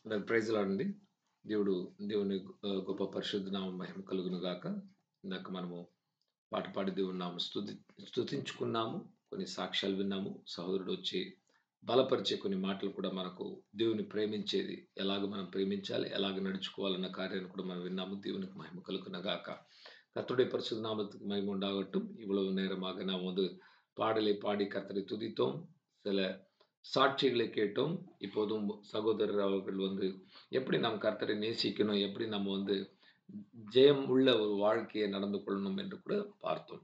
మరి praise lord అండి. దేవుడు దేవుని గొప్ప పరిశుద్ధ నామం మహిమ కలుగును గాక. ఇందాక మనము పాట పాడి దేవుని నామం స్తుతించుకున్నాము. కొన్ని సాక్ష్యాలు విన్నాము. సహోదరుడు వచ్చి బలపరిచే కొన్ని మాటలు కూడా మనకు దేవుని ప్రేమించేది ఎలాగ మనం ప్రేమించాలి, ఎలాగ నడుచుకోవాలన్న కార్యాన్ని కూడా మనం విన్నాము. దేవునికి మహిమ కలుగును గాక. கர்த்தருடைய பரிசுத்த நாமத்துக்கு மகிமை உண்டாகட்டும். இவ்வளவு நேரமாக நாம் வந்து பாடலை பாடி கர்த்தரை துதித்தோம். சில சாட்சிகளை கேட்டோம். இப்போதும் சகோதரர் அவர்கள் வந்து எப்படி நாம் கர்த்தரை நேசிக்கணும், எப்படி நம்ம வந்து జయం ఉள்ள ஒரு வாழ்க்கையை நடந்து கொள்ளணும் என்று కూడా பார்த்தோம்.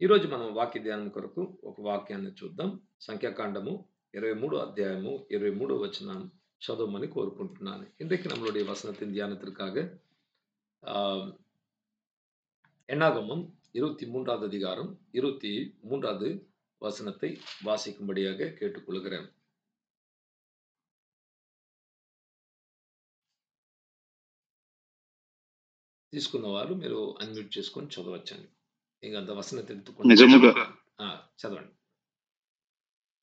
ఈరోజు మనం వాక్య ధ్యానం కొరకు ఒక వాక్యాన్ని చూద్దాం. సంఖ్యాకాండము 23 அத்தியாயமும் 23 வசனம் చదవమని కోరుకుంటున్నాను. இன்றைக்கு நம்மளுடைய வசனத்தின் தியானத்திற்காக என்னாகமம் 23வது அதிகாரம் 23வது వచనத்தை వాసికంబడియాగా కేట్టుకొలుగరం. తీసుకున్న వారు మీరు అన్మ్యూట్ చేసుకొని చదవచ్చండి. ఇంకంత వచనం తెలుసుకొని నిజముగా చదవండి.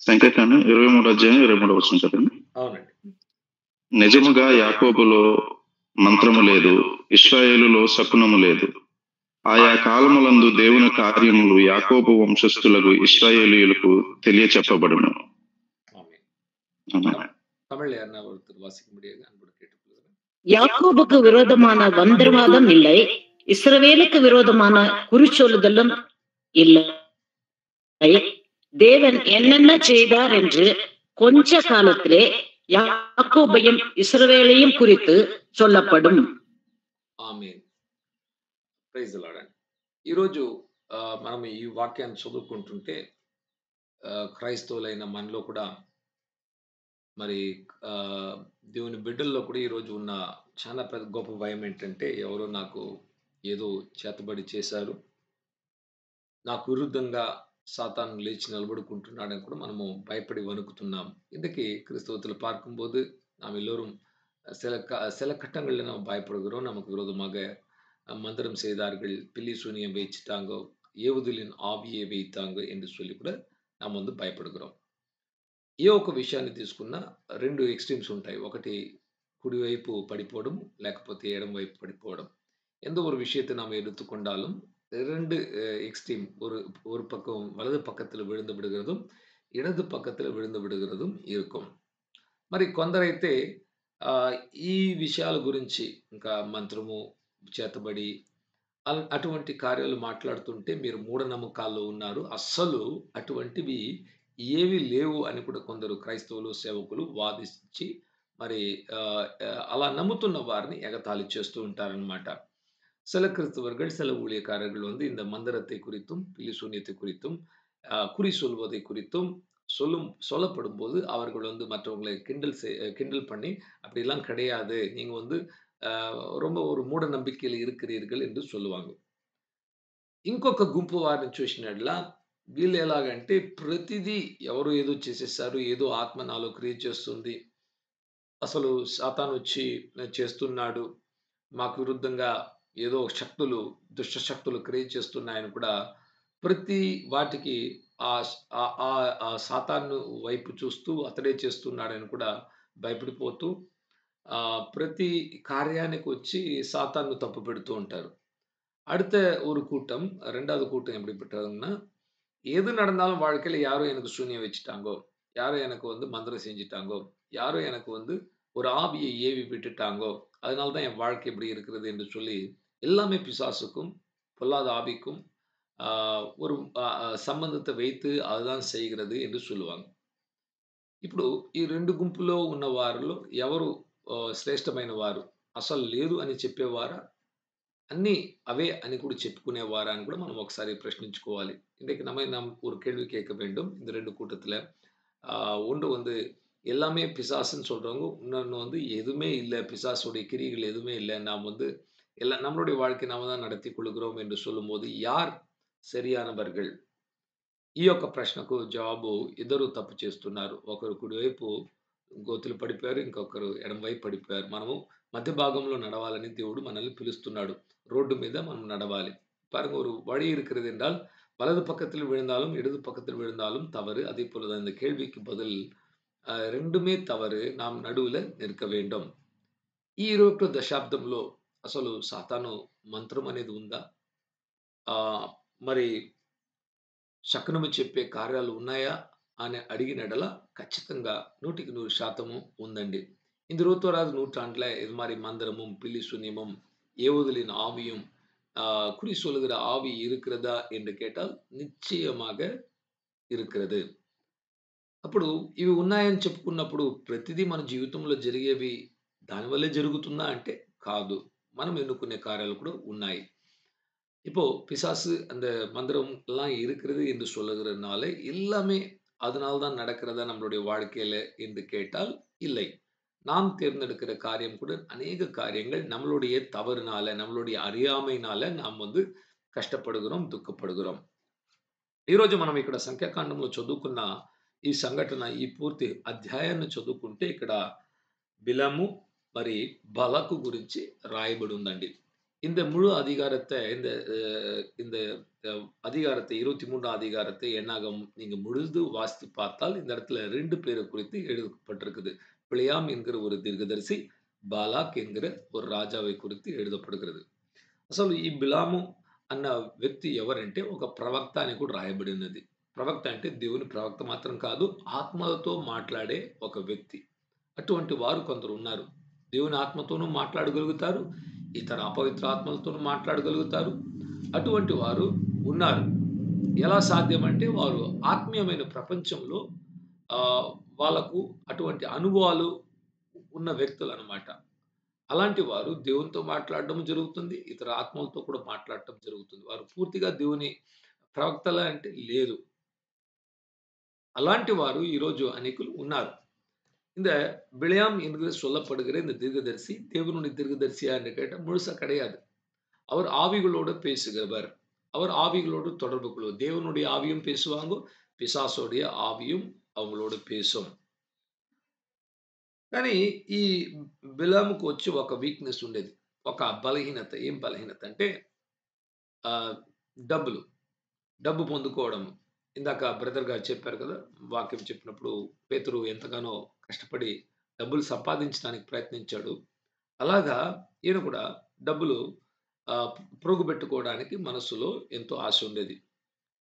సంఖ్యాకాండం 23 అధ్యాయం 23 వచనం చదవండి. అవునండి. నిజముగా యాకోబులో మంత్రము లేదు, ఇశ్రాయేలులో శకునము లేదు. ఆయా కాలములందు దేవుని కార్యములు యాకోబు వంశస్థులకు ఇశ్రాయేలీయులకు తెలియచెప్పబడును. தமிழ்ல யாருன்னா ஒருத்தர் வாசிக்க முடியாது? அன்போடு கேட்டுக்கொள்கிறேன். யாக்கோபுக்கு விரோதமான மந்திரவாதம் இல்லை, இஸ்ரவேலுக்கு விரோதமான குறிச்சொல்லுதலும் இல்லை. தேவன் என்னென்ன செய்தார் என்று கொஞ்ச காலத்திலே யாக்கோபையும் இஸ்ரவேலையும் குறித்து சொல்லப்படும். ఆమేన్. Praise the Lord. ఈరోజు మనం ఈ వాక్యాన్ని చదువుకుంటుంటే క్రైస్తవులైన మనలో కూడా మరి దేవుని బిడ్డల్లో కూడా ఈరోజు ఉన్న చాలా పెద్ద గొప్ప భయం ఏంటంటే, ఎవరో నాకు ఏదో చేతబడి చేశారు, నాకు విరుద్ధంగా సాతాను లేచి నిలబడుకుంటున్నాడని కూడా మనము பயப்படி வணக்குతున్నాం. இன்னைக்கு கிறிஸ்தவத்தில் பார்க்கும்போது நாம் எல்லோரும் சில கட்டங்களில் நாம் பயப்படுகிறோம். நமக்கு விரோதமாக மந்திரம் செய்தார்கள், பில்லி சூனியம் வைச்சிட்டாங்க, ஏவுதலின் ஆவியை வைத்தாங்க என்று சொல்லி கூட நாம் வந்து பயப்படுகிறோம். ఏ ఒక్క విషయాన్ని తీసుకున్నా రెండు ఎక్స్ట్రీమ్స్ ఉంటాయి. ఒకటి కుడివైపు పడిపోవడం, లేకపోతే ఎడమ వైపు పడిపోవడం. எந்த ஒரு விஷயத்தை நாம் எடுத்துக்கொண்டாலும் ரெண்டு எக்ஸ்ட்ரீம், ஒரு பக்கம் வலது பக்கத்தில் விழுந்து விடுகிறதும் இடது పక్కத்தில் విழுந்து విడుகிறதுం இருக்கும். మరి కొందరైతే ఈ విషయాల గురించి ఇంకా మంత్రము, చేతబడి అటువంటి కార్యాలు మాట్లాడుతుంటే మీరు మూఢనమ్మకాల్లో ఉన్నారు, అస్సలు అటువంటివి ఏవి లేవు అని కూడా కొందరు క్రైస్తవులు సేవకులు వాదించి మరి అలా నమ్ముతున్న వారిని ఎగతాళి చేస్తూ ఉంటారన్నమాట. சில கிறிஸ்தவர்கள், சில ஊழியக்காரர்கள் வந்து இந்த மந்திரத்தை குறித்தும் பில்லி சூனியத்தை குறித்தும் குறி சொல்வதை குறித்தும் சொல்லப்படும் போது அவர்கள் வந்து மற்றவங்களை கிண்டல் பண்ணி அப்படிலாம் கிடையாது, நீங்க வந்து ரொம்ப ஒரு మూఢ నம்பிக்கையில் இருக்கிறீர்கள் என்று சொல்லுவாங்க. ఇంకొక గుంపు వారిని చూసినట్లా వీళ్ళు ఎలాగంటే ప్రతిదీ ఎవరు ఏదో చేసేసారు, ఏదో ఆత్మ నాలో క్రియ చేస్తుంది, అసలు సాతాను వచ్చి చేస్తున్నాడు, మాకు విరుద్ధంగా ఏదో శక్తులు, దుష్ట శక్తులు క్రియ చేస్తున్నాయని కూడా ప్రతి వాటికి ఆ సాతాను వైపు చూస్తూ అతడే చేస్తున్నాడని కూడా భయపడిపోతూ ప్రతి కార్యానికి వచ్చి సాతాను తప్పు పెడుతూ ఉంటారు. அடுத்த ஒரு கூட்டம், ரெண்டாவது கூட்டம் எப்படிப்பட்டதுன்னா, எது நடந்தாலும் வாழ்க்கையில யாரோ எனக்கு சூனியம் வச்சுட்டாங்கோ, யாரோ எனக்கு வந்து மந்திரம் செஞ்சுட்டாங்கோ, யாரோ எனக்கு வந்து ஒரு ஆவியை ஏவி விட்டுட்டாங்கோ, அதனால தான் என் வாழ்க்கை இப்படி இருக்கிறது என்று சொல்லி எல்லாமே பிசாசுக்கும் பொல்லாத ஆவிக்கும் ஒரு సంబంధத்தை வைத்து அதுதான் செய்கிறது என்று சொல்லுவாங்க. ఇప్పుడు ఈ రెండు గుంపులో ఉన్న వారిలో ఎవరు శ్రేష్టమైన వారు? అసలు లేదు అని చెప్పేవారా, అన్నీ అవే అని కూడా చెప్పుకునేవారా అని కూడా మనం ఒకసారి ప్రశ్నించుకోవాలి. இன்றைக்கு நாம் ஒரு கேள்வி கேட்க வேண்டும். இந்த ரெண்டு கூட்டத்துல ஒன்று வந்து எல்லாமே பிசாசுன்னு சொல்றவங்க, இன்னொன்று வந்து எதுவுமே இல்லை, பிசாசுடைய கிரியைகள் எதுவுமே இல்லை, நாம் வந்து நம்மளுடைய வாழ்க்கை நாம தான் நடத்தி கொள்கிறோம் என்று சொல்லும்போது யார் సరియానవర్గల్? ఈ యొక్క ప్రశ్నకు జవాబు ఇద్దరు తప్పు చేస్తున్నారు. ఒకరు కుడివైపు గోతులు పడిపోయారు, ఇంకొకరు ఎడమ వైపు పడిపోయారు. మనము మధ్య భాగంలో నడవాలని దేవుడు మనల్ని పిలుస్తున్నాడు. రోడ్డు మీద మనం నడవాలి. பாருங்க, ஒரு வழி இருக்கிறது என்றால் வலது பக்கத்தில் விழுந்தாலும் இடது பக்கத்தில் விழுந்தாலும் தவறு. அதே போல தான் இந்த கேள்விக்கு பதில் ரெண்டுமே தவறு. நாம் நடுவில் நிற்க வேண்டும். ఈ 21వ దశాబ్దంలో అసలు సాతాను మంత్రం అనేది ఉందా? ఆహ్, మరి శకునము చెప్పే కార్యాలు ఉన్నాయా? అని అడిగిన ఎడల ఖచ్చితంగా 100% ఉందండి. இந்த 21வது நூற்றாண்டுல இது மாரி மந்திரமும், பில்லி சூனியமும், ஏவுதலின் ஆவியும், குறி சொல்லுகிற ஆவி இருக்கிறதா என்று கேட்டால் నిశ్చయமாக இருக்கிறது. అప్పుడు ఇవి ఉన్నాయని చెప్పుకున్నప్పుడు ప్రతిదీ మన జీవితంలో జరిగేవి దానివల్లే జరుగుతుందా అంటే కాదు. మనం ఎన్నుకునే కార్యాలు కూడా ఉన్నాయి. இப்போ பிசாசு அந்த மந்திரம்லாம் இருக்கிறது என்று சொல்லுகிறதுனால, எல்லாமே அதனால தான் நடக்கிறதா நம்மளுடைய வாழ்க்கையில என்று கேட்டால் இல்லை. நாம் தேர்ந்தெடுக்கிற காரியம் கூட அநேக காரியங்கள் நம்மளுடைய தவறுனால, நம்மளுடைய அறியாமையினால நாம் வந்து కష్టపడుగుறோం, దుఃఖపడుగుறோం. ఈరోజు మనం ఇక్కడ సంఖ్యాకాండంలో చదువుకున్న ఈ సంఘటన, ఈ పూర్తి అధ్యాయాన్ని చదువుకుంటే ఇక్కడ బిలాము మరి బలకు గురించి రాయబడి ఉందండి. இந்த முழு அதிகாரத்த இந்த அதிகாரத்தை 23 அதிகாரத்தை என்னாகும் நீங்க முழுது வாசித்து பார்த்தால் இந்த இடத்துல 2 பேரை குறித்து எழுதப்பட்டிருக்குது. பிலேயாம் என்கிற ஒரு தீர்க்கதரிசி, బాలాక్ என்கிற ஒரு రాజాவை குறித்து எழுதப்படுகிறது. అసలు ఈ బిలాము అన్న వ్యక్తి ఎవరంటే ఒక ప్రవక్త అని కూడా రాయబడి ఉన్నది. ప్రవక్త అంటే దేవుని ప్రవక్త మాత్రం కాదు, ఆత్మలతో మాట్లాడే ఒక వ్యక్తి. అటువంటి వారు కొందరు ఉన్నారు. దేవుని ఆత్మతోనూ మాట్లాడగలుగుతారు. ఇతర అపవిత్ర ఆత్మలతోనూ మాట్లాడగలుగుతారు. అటువంటి వారు ఉన్నారు. ఎలా సాధ్యమంటే వారు ఆత్మీయమైన ప్రపంచంలో ఆహ్, వాళ్ళకు అటువంటి అనుభవాలు ఉన్న వ్యక్తులనమాట. అలాంటి వారు దేవునితో మాట్లాడడం జరుగుతుంది. ఇతర ఆత్మలతో కూడా మాట్లాడటం జరుగుతుంది. వారు పూర్తిగా దేవుని ప్రవక్తలా అంటే లేదు. అలాంటి వారు ఈరోజు అనేకులు ఉన్నారు. இந்த பிலேயாம் என்று சொல்லப்படுகிற இந்த தீர்க்கதரிசி தேவனுடைய தீர்க்கதரிசியா என்று கேட்டால் முழுசா கிடையாது. அவர் ஆவிகளோடு பேசுகிறவர். அவர் ஆவிகளோடு தொடர்பு கொள்வார். தேவனுடைய ஆவியும் பேசுவாங்க. பிசாசோடைய ఆవిயும் அவங்களோடு பேசும். కానీ ఈ బిలాముకు వచ్చి ఒక వీక్‌నెస్ ఉండేది. ఒక బలహీనత. ఏం బలహీనత అంటే ఆహ్, డబ్బులు. డబ్బు పొందుకోవడం. ఇందాక బ్రదర్ గారు చెప్పారు కదా! వాక్యం చెప్పినప్పుడు పేతురు ఎంతగానో కష్టపడి డబ్బులు సంపాదించడానికి ప్రయత్నించాడు. అలాగా ఈయన కూడా డబ్బులు ఆహ్, పోగుబెట్టుకోవడానికి మనస్సులో ఎంతో ఆశ ఉండేది.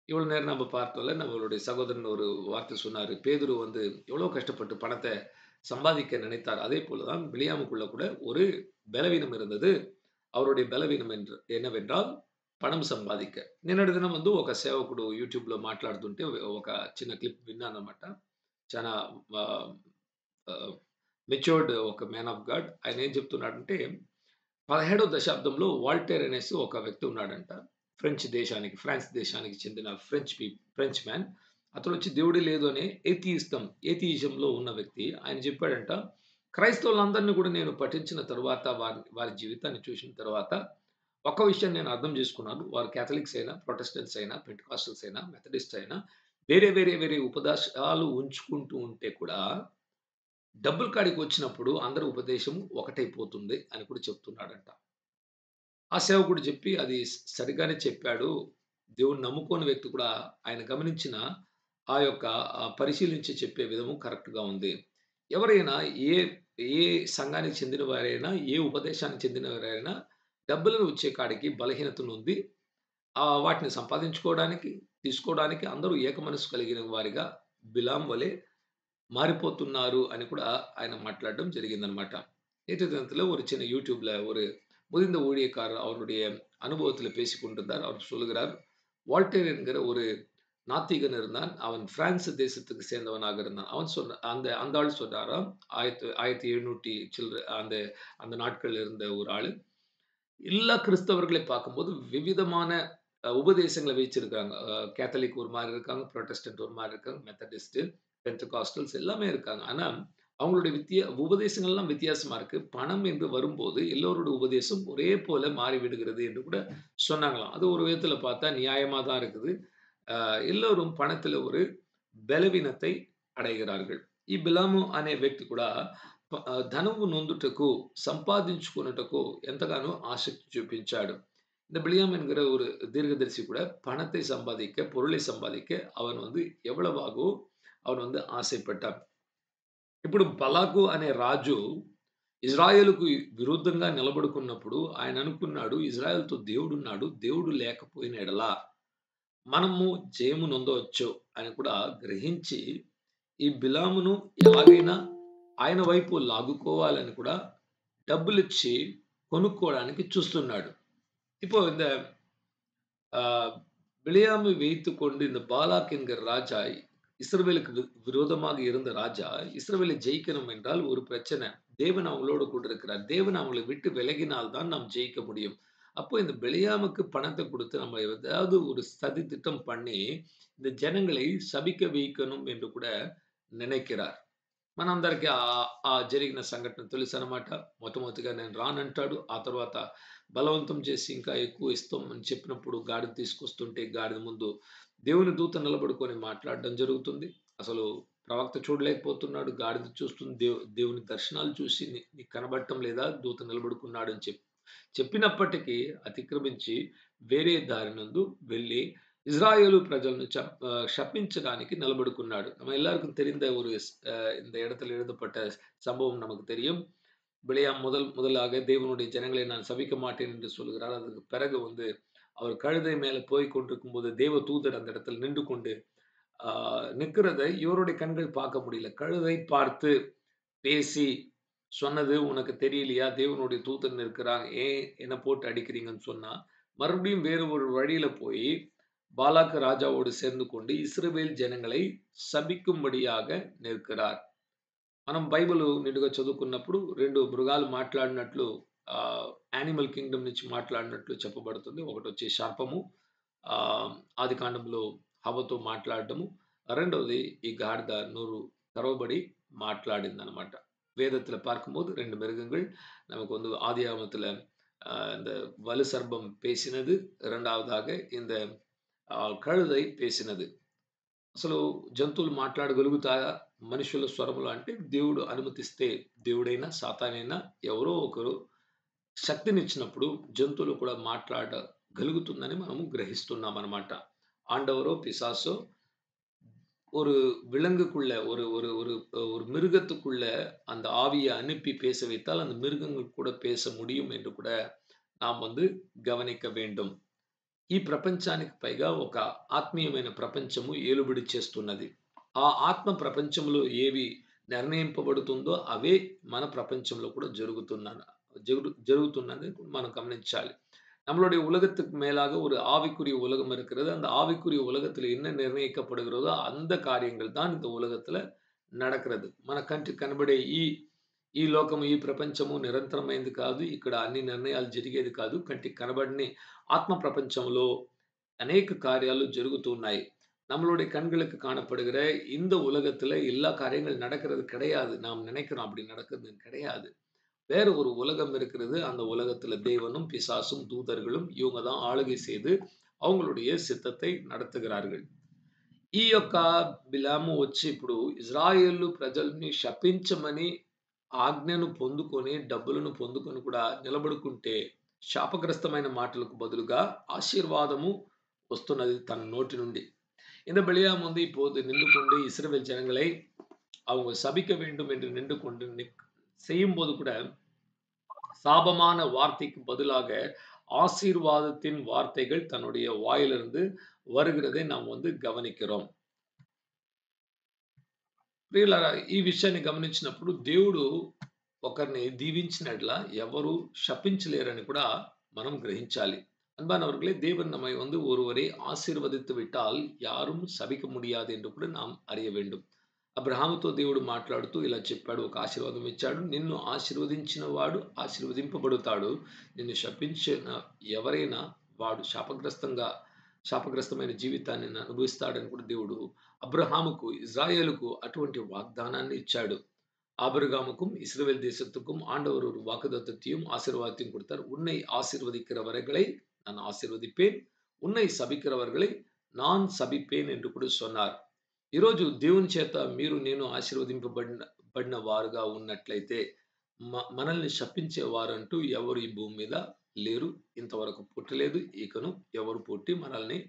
இவ்வளோ நேரம் நம்ம பார்த்தோம்ல, நம்மளுடைய சகோதரன் ஒரு வார்த்தை சொன்னாரு. பேதுரு வந்து எவ்வளோ கஷ்டப்பட்டு பணத்த சம்பாதிக்க நினைத்தார். அதேபோல தான் பிலியாமுக்குள்ள கூட ஒரு பலவீனம் இருந்தது. அவருடைய బలవీనం என்னவెంట్రాల్ పణం సంపాదిక. నిన్నటి దినం ముందు ఒక సేవకుడు యూట్యూబ్‌లో మాట్లాడుతుంటే ఒక చిన్న క్లిప్ విన్నానన్నమాట. చాలా ఆహ్, ఆహ్, మెచ్యూర్డ్ ఒక మ్యాన్ ఆఫ్ గాడ్. ఆయన ఏం చెప్తున్నాడంటే 17వ దశాబ్దంలో వాల్టేర్ అనేసి ఒక వ్యక్తి ఉన్నాడంట. ఫ్రాన్స్ దేశానికి చెందిన ఫ్రెంచ్ మ్యాన్. అతనొచ్చి దేవుడే లేదు అనే ఏథియిజంలో ఉన్న వ్యక్తి. ఆయన చెప్పాడంట, క్రైస్తవులందరిని కూడా నేను పఠించిన తరువాత వారి జీవితాన్ని చూసిన తర్వాత ఒక్క విషయం నేను అర్థం చేసుకున్నాను. వారు కాథలిక్స్ అయినా, ప్రొటెస్టెంట్స్ అయినా, పెంటెకాస్టల్స్ అయినా, మెథడిస్ట్ అయినా వేరే ఉపదేశాలు ఉంచుకుంటూ ఉంటే కూడా డబ్బుల కాడికి వచ్చినప్పుడు అందరి ఉపదేశం ఒకటైపోతుంది అని కూడా చెప్తున్నాడంట. ఆ సేవకుడు చెప్పి అది సరిగ్గానే చెప్పాడు. దేవుడిని నమ్ముకోని వ్యక్తి కూడా ఆయన గమనించిన ఆ యొక్క పరిశీలించి చెప్పే విధము కరెక్ట్‌గా ఉంది. ఎవరైనా ఏ ఏ సంఘానికి చెందిన వారైనా, ఏ ఉపదేశానికి చెందినవారైనా డబ్బులు వచ్చే కాడికి బలహీనతనుంది. వాటిని సంపాదించుకోవడానికి, తీసుకోవడానికి అందరూ ఏక మనస్సు కలిగిన వారిగా బిలాం వలె மாறிப்போத்துన్నారు అని కూడా ఆయన మాట్లాడడం జరిగిందనమాట. நேற்று தினத்தில ஒரு சின்ன YouTubeல ஒரு முதிர்ந்த ஊழியக்காரர் அவருடைய அனுபவத்தில பேசிக் கொண்டிருந்தார். அவர் சொல்லுகிறார், வால்டேர் என்கிற ஒரு நாத்திகன் இருந்தான். அவன் பிரான்ஸ் தேசத்துக்கு சேர்ந்தவனாக இருந்தான். அவன் அந்த அந்த ஆள் சொன்னாராம், 1700 சில்ற அந்த அந்த நாட்கள்ல இருந்த ஒரு ஆளு. எல்லா கிறிஸ்தவர்களை பார்க்கும்போது விவிதமான உபதேசங்கள வச்சிருக்காங்க. கேத்தலிக் ஒரு மாரி இருக்காங்க, புராட்டஸ்டன்ட் ஒரு மாரி இருக்காங்க, மெத்தடிஸ்ட், பெந்தெகாஸ்டல்ஸ் எல்லாமே இருக்காங்க. ஆனா, அவங்களுடைய உபதேசங்கள்லாம் வித்தியாசமா இருக்கு. பணம் என்று வரும்போது எல்லோருடைய உபதேசம் ஒரே போல மாறிவிடுகிறது என்று கூட சொன்னாங்களாம். அது ஒரு விதத்தில பார்த்தா நியாயமா தான் இருக்குது. ఎల్లరూ పణతిలో ஒரு బలవీనத்தை అడైகிறார்கள். ఈ బిలాము అనే వ్యక్తి కూడా ధనము నొందుటకు, సంపాదించుకొనుటకు ఎంతగానో ఆసక్తి చూపించాడు. இந்த பிலியாம் என்கிற ஒரு தீர்க்கதரிசி கூட பணத்தை சம்பாதிக்க, பொருளை சம்பாதிக்க அவன் வந்து எவ்வளவாகவோ அவன் வந்து ఆశపడ్డాడు. ఇప్పుడు బలాకు అనే రాజు ఇజ్రాయేలుకు విరుద్ధంగా నిలబడుకున్నప్పుడు ఆయన అనుకున్నాడు, ఇజ్రాయెల్‌తో దేవుడున్నాడు. దేవుడు లేకపోయిన ఎడల మనము జయము నొందవచ్చు అని కూడా గ్రహించి, ఈ బిలామును ఎలాగైనా ఆయన వైపు లాగుకోవాలని కూడా డబ్బులిచ్చి కొనుక్కోవడానికి చూస్తున్నాడు. இப்போ இந்த ஆ பிலேயாமை வைத்துக்கொண்டு இந்த பாலாக் என்கிற ராஜா இஸ்ரவேலுக்கு விரோதமாக இருந்த ராஜா, இஸ்ரவேலை ஜெயிக்கணும் என்றால் ஒரு பிரச்சனை. தேவன் அவங்களோடு கூட இருக்கிறார். தேவன் அவங்கள விட்டு விலகினால் தான் நாம் ஜெயிக்க முடியும். அப்போ இந்த பிலேயாமுக்கு பணத்த குடுத்து நம்ம ஏதாவது ஒரு சதி திட்டம் பண்ணி, இந்த ஜனங்களை சபிக்க வைக்கணும் என்று கூட நினைக்கிறார். మనందరికీ జరిగిన సంఘటన తెలుసనమాట. మొట్టమొదటిగా నేను రానంటాడు. ఆ తర్వాత బలవంతం చేసి ఇంకా ఎక్కువ ఇస్తాం అని చెప్పినప్పుడు గాడిద తీసుకొస్తుంటే గాడిద ముందు దేవుని దూత నిలబడుకొని మాట్లాడడం జరుగుతుంది. అసలు ప్రవక్త చూడలేకపోతున్నాడు. గాడిద చూస్తుంది. దేవుని దర్శనాలు చూసి నీకు కనబడటం లేదా? దూత నిలబడుకున్నాడు అని చెప్పినప్పటికీ అతిక్రమించి వేరే దారి నందు వెళ్ళి இஸ்ராயேலு பிரஜలను சபிச்சడానికి நிலபடுக்குన్నాడు. நம்ம எல்லாருக்கும் தெரிந்த ஒரு இந்த இடத்துல எழுதப்பட்ட சம்பவம் நமக்கு தெரியும். பிலேயாம் முதலாக தேவனுடைய ஜனங்களை நான் சபிக்க மாட்டேன் என்று சொல்கிறார். அதுக்கு பிறகு அவர் கழுதை மேல போய் கொண்டிருக்கும்போது தேவ தூதர் அந்த இடத்துல நின்று கொண்டு நிற்கிறதை இவருடைய கண்கள் பார்க்க முடியல. கழுதை பார்த்து பேசி சொன்னது, உனக்கு தெரியலையா? தேவனுடைய தூதன் இருக்கிறாங்க. ஏன் என்ன போட்டு அடிக்கிறீங்கன்னு சொன்னா, மறுபடியும் வேறு ஒரு வழியில போய் బాలాక్ రాజాவோடு சேர்ந்து கொண்டு ఇశ్రాయేల్ జనங்களை శபிக்கும்படியாக నిற்கிறார். మనం బైబిల్ నిండుగా చదువుకున్నప్పుడు 2 మృగాలు మాట్లాడినట్లు యానిమల్ కింగ్డమ్ నుంచి మాట్లాడినట్లు చెప్పబడుతుంది. ఒకటొచ్చి సర్పము ఆదికాండంలో హవ్వతో మాట్లాడడము. రెండవది ఈ గాడిద నోరు తెరవబడి మాట్లాడిందన్నమాట. வேதத்துல பார்க்கும்போது 2 மிருகங்கள் நமக்கு ஆதியாகமத்துல இந்த வலு சர்ப்பம் பேசினது, இரண்டாவதாக இந்த కழுதை పేసినది. అసలు జంతువులు మాట్లాడగలుగుతాయా? మనుషుల స్వరములు అంటే దేవుడు అనుమతిస్తే, దేవుడైనా సాతానైనా ఎవరో ఒకరు శక్తినిచ్చినప్పుడు జంతువులు కూడా మాట్లాడగలుగుతుందని మనము గ్రహిస్తున్నామనమాట. ஆண்டவரோ பிசாசோ ஒரு விலங்குக்குள்ள ஒரு ஒரு ஒரு ஒரு மிருகத்துக்குள்ள அந்த ஆவியை அனுப்பி பேச வைத்தால் அந்த மிருகங்கள் கூட பேச முடியும் என்று கூட நாம் கவனிக்க வேண்டும். ఈ ప్రపంచానికి పైగా ఒక ఆత్మీయమైన ప్రపంచము ఏలుబడి చేస్తున్నది. ఆ ఆత్మ ప్రపంచంలో ఏవి నిర్ణయింపబడుతుందో అవే మన ప్రపంచంలో కూడా జరుగుతున్నది మనం గమనించాలి. நம்மளுடைய உலகத்துக்கு மேலாக ஒரு ஆவிக்குரிய உலகம் இருக்கிறது. அந்த ஆவிக்குரிய உலகத்துல என்ன నిర్ణయింపబడుகிறதோ அந்த కార్యங்கள் தான் இந்த உலகத்துல நடக்கிறது. మన కంటికి కనబడే ఈ లోకము, ఈ ప్రపంచము నిరంతరమైనది కాదు. ఇక్కడ అన్ని నిర్ణయాలు జరిగేది కాదు. కంటికి కనబడని ஆத்ம பிரபஞ்சంలో அநேக காரியங்கள் ஜరుగుతున్నాయి. நம்மளுடைய கண்களுக்கு காணப்படுகிற இந்த உலகத்துல எல்லா காரியங்கள் நடக்கிறது கிடையாது. நாம் நினைக்கிறோம் அப்படி நடக்குது கிடையாது. வேற ஒரு உலகம் இருக்கிறது. அந்த உலகத்துல தேவனும் பிசாசும் దూతர்களும் இவங்க தான் ஆளுகை செய்து அவங்களுடைய சித்தத்தை நடத்துகிறார்கள். ఈ యొక్క బిలాము వచ్చి ఇప్పుడు ఇజ్రాయేలు ప్రజల్ని శపించమని ఆజ్ఞను పొందుకొని డబ్బులను పొందుకొని కూడా నిలబడుకుంటే శాపగ్రస్తమైన మాటలకు బదులుగా ఆశీర్వాదము వస్తున్నది తన నోటి నుండి. இந்த பிலேயாம் இப்போது நின்று கொண்டு இஸ்ரவேல் ஜனங்களை அவங்க சபிக்க வேண்டும் என்று நின்று கொண்டு செய்யும்போது கூட சாபமான வார்த்தைக்கு பதிலாக ஆசீர்வாதத்தின் வார்த்தைகள் தன்னுடைய வாயிலிருந்து வருகிறதை நாம் గమనిக்கிறோம். ప్రియులారా, ఈ విషయాన్ని గమనించినప్పుడు దేవుడు ఒకరిని దీవించినట్ల ఎవరు శపించలేరని కూడా మనం గ్రహించాలి. அன்பானவர்களே, தேவன் நம்மை ஒருவரை ஆசீர்வதித்து விட்டால் யாரும் சபிக்க முடியாது என்று కూడా நாம் அறிய வேண்டும். అబ్రహాముతో దేవుడు మాట్లాడుతూ ఇలా చెప్పాడు, ఒక ఆశీర్వాదం ఇచ్చాడు. నిన్ను ఆశీర్వదించిన వాడు ఆశీర్వదింపబడతాడు, నిన్ను శపించిన ఎవరైనా వాడు శాపగ్రస్తమైన జీవితాన్ని అనుభవిస్తాడని కూడా దేవుడు అబ్రహాముకు, ఇజ్రాయేలుకు అటువంటి వాగ్దానాన్ని ఇచ్చాడు. ஆபிரகாமுக்கும் இஸ்ரவேல் தேசத்துக்கும் ஆண்டவர் ஒரு வாக்குத்தத்தத்தையும் ஆசீர்வாதத்தையும் கொடுத்தார். உன்னை ஆசீர்வதிக்கிறவர்களை நான் ఆశీర్వదిப்பேன், ఉన్నై సభిக்கிறవర్களை நான் సభిப்பேன் என்று కూడా சொன்னார். ఈరోజు దేవుని చేత మీరు నేను ఆశీర్వదింపబడిన వారుగా ఉన్నట్లయితే మనల్ని శపించే వారంటూ ఎవరు ఈ భూమి మీద లేరు. ఇంతవరకు పుట్టలేదు, ఇకను ఎవరు పుట్టి మనల్ని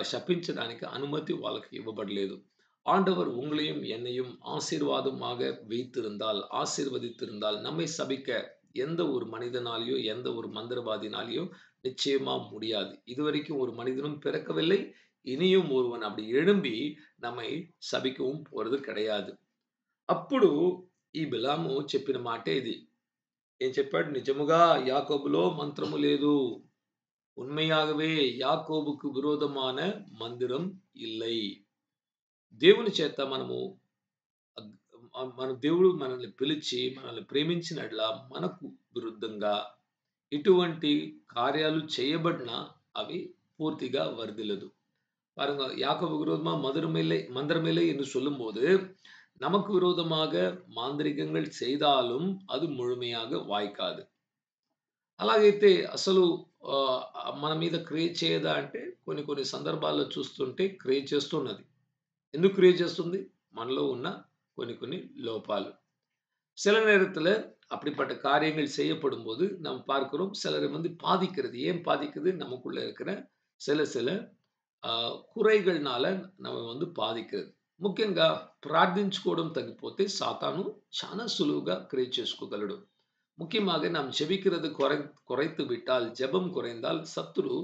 శపించడానికి అనుమతి వాళ్ళకి ఇవ్వబడలేదు. ஆண்டவர் உங்களையும் என்னையும் ஆசீர்வாதமாக ஆசீர்வதித்திருந்தால் நம்மை சபிக்க எந்த ஒரு மனிதனாலேயோ, எந்த ஒரு மந்திரவாதினாலேயோ நிச்சயமா முடியாது. இதுவரைக்கும் ஒரு மனிதனும் பிறக்கவில்லை. ఇనిயும் ஒருவன் அப்படி எழும்பி நம்மை శபிக்கவும் పోறது கிடையாது. అప్పుడు ఈ బిలాము చెప్పిన మాటే ఇది. ఏం చెప్పాడు? నిజముగా యాకోబులో మంత్రము లేదు. ఉన్మయాగవే యాకోబుకు విరోధமான మందిరం ఇల్లై. దేవుని చేత మనము మన దేవుడు మనల్ని పిలిచి, మనల్ని ప్రేమించిన యెడల మనకు విరుద్ధంగా ఇటువంటి కార్యాలు చేయబడినా అవి పూర్తిగా వర్ధిల్లదు. பாருங்க, யாக்கோபுக்கு விரோதமா மந்திரம் இல்லை என்று சொல்லும்போது, நமக்கு விரோதமாக మాంత్రికంగా செய்தாலும் அது ముழுமையாக వాయికాదు. అలాగైతే అసలు మన మీద క్రియ చేయదా అంటే కొన్ని కొన్ని సందర్భాల్లో చూస్తుంటే క్రియ చేస్తున్నది. ఎందుకు క్రియ చేస్తుంది? మనలో ఉన్న కొన్ని కొన్ని లోపాలు. சில நேரத்துல அப்படிப்பட்ட காரியங்கள் செய்யப்படும்போது நாம் பார்க்கிறோம் சிலரை வந்து பாதிக்கிறது. ஏன் பாதிக்குது? நமக்குள்ள இருக்கிற சில சில కురైగల్నాల మనం வந்து బాధిక్கிறது. ముఖ్యంగా ప్రార్థించుకోవడం తగ్గిపోతే సాతాను చాలా సులువుగా క్రియ చేసుకోగలడు. ముఖ్యமாக நாம் ஜெபிக்கிறது குறைத்து விட்டால், ஜெபம் குறைந்தால் శత్రు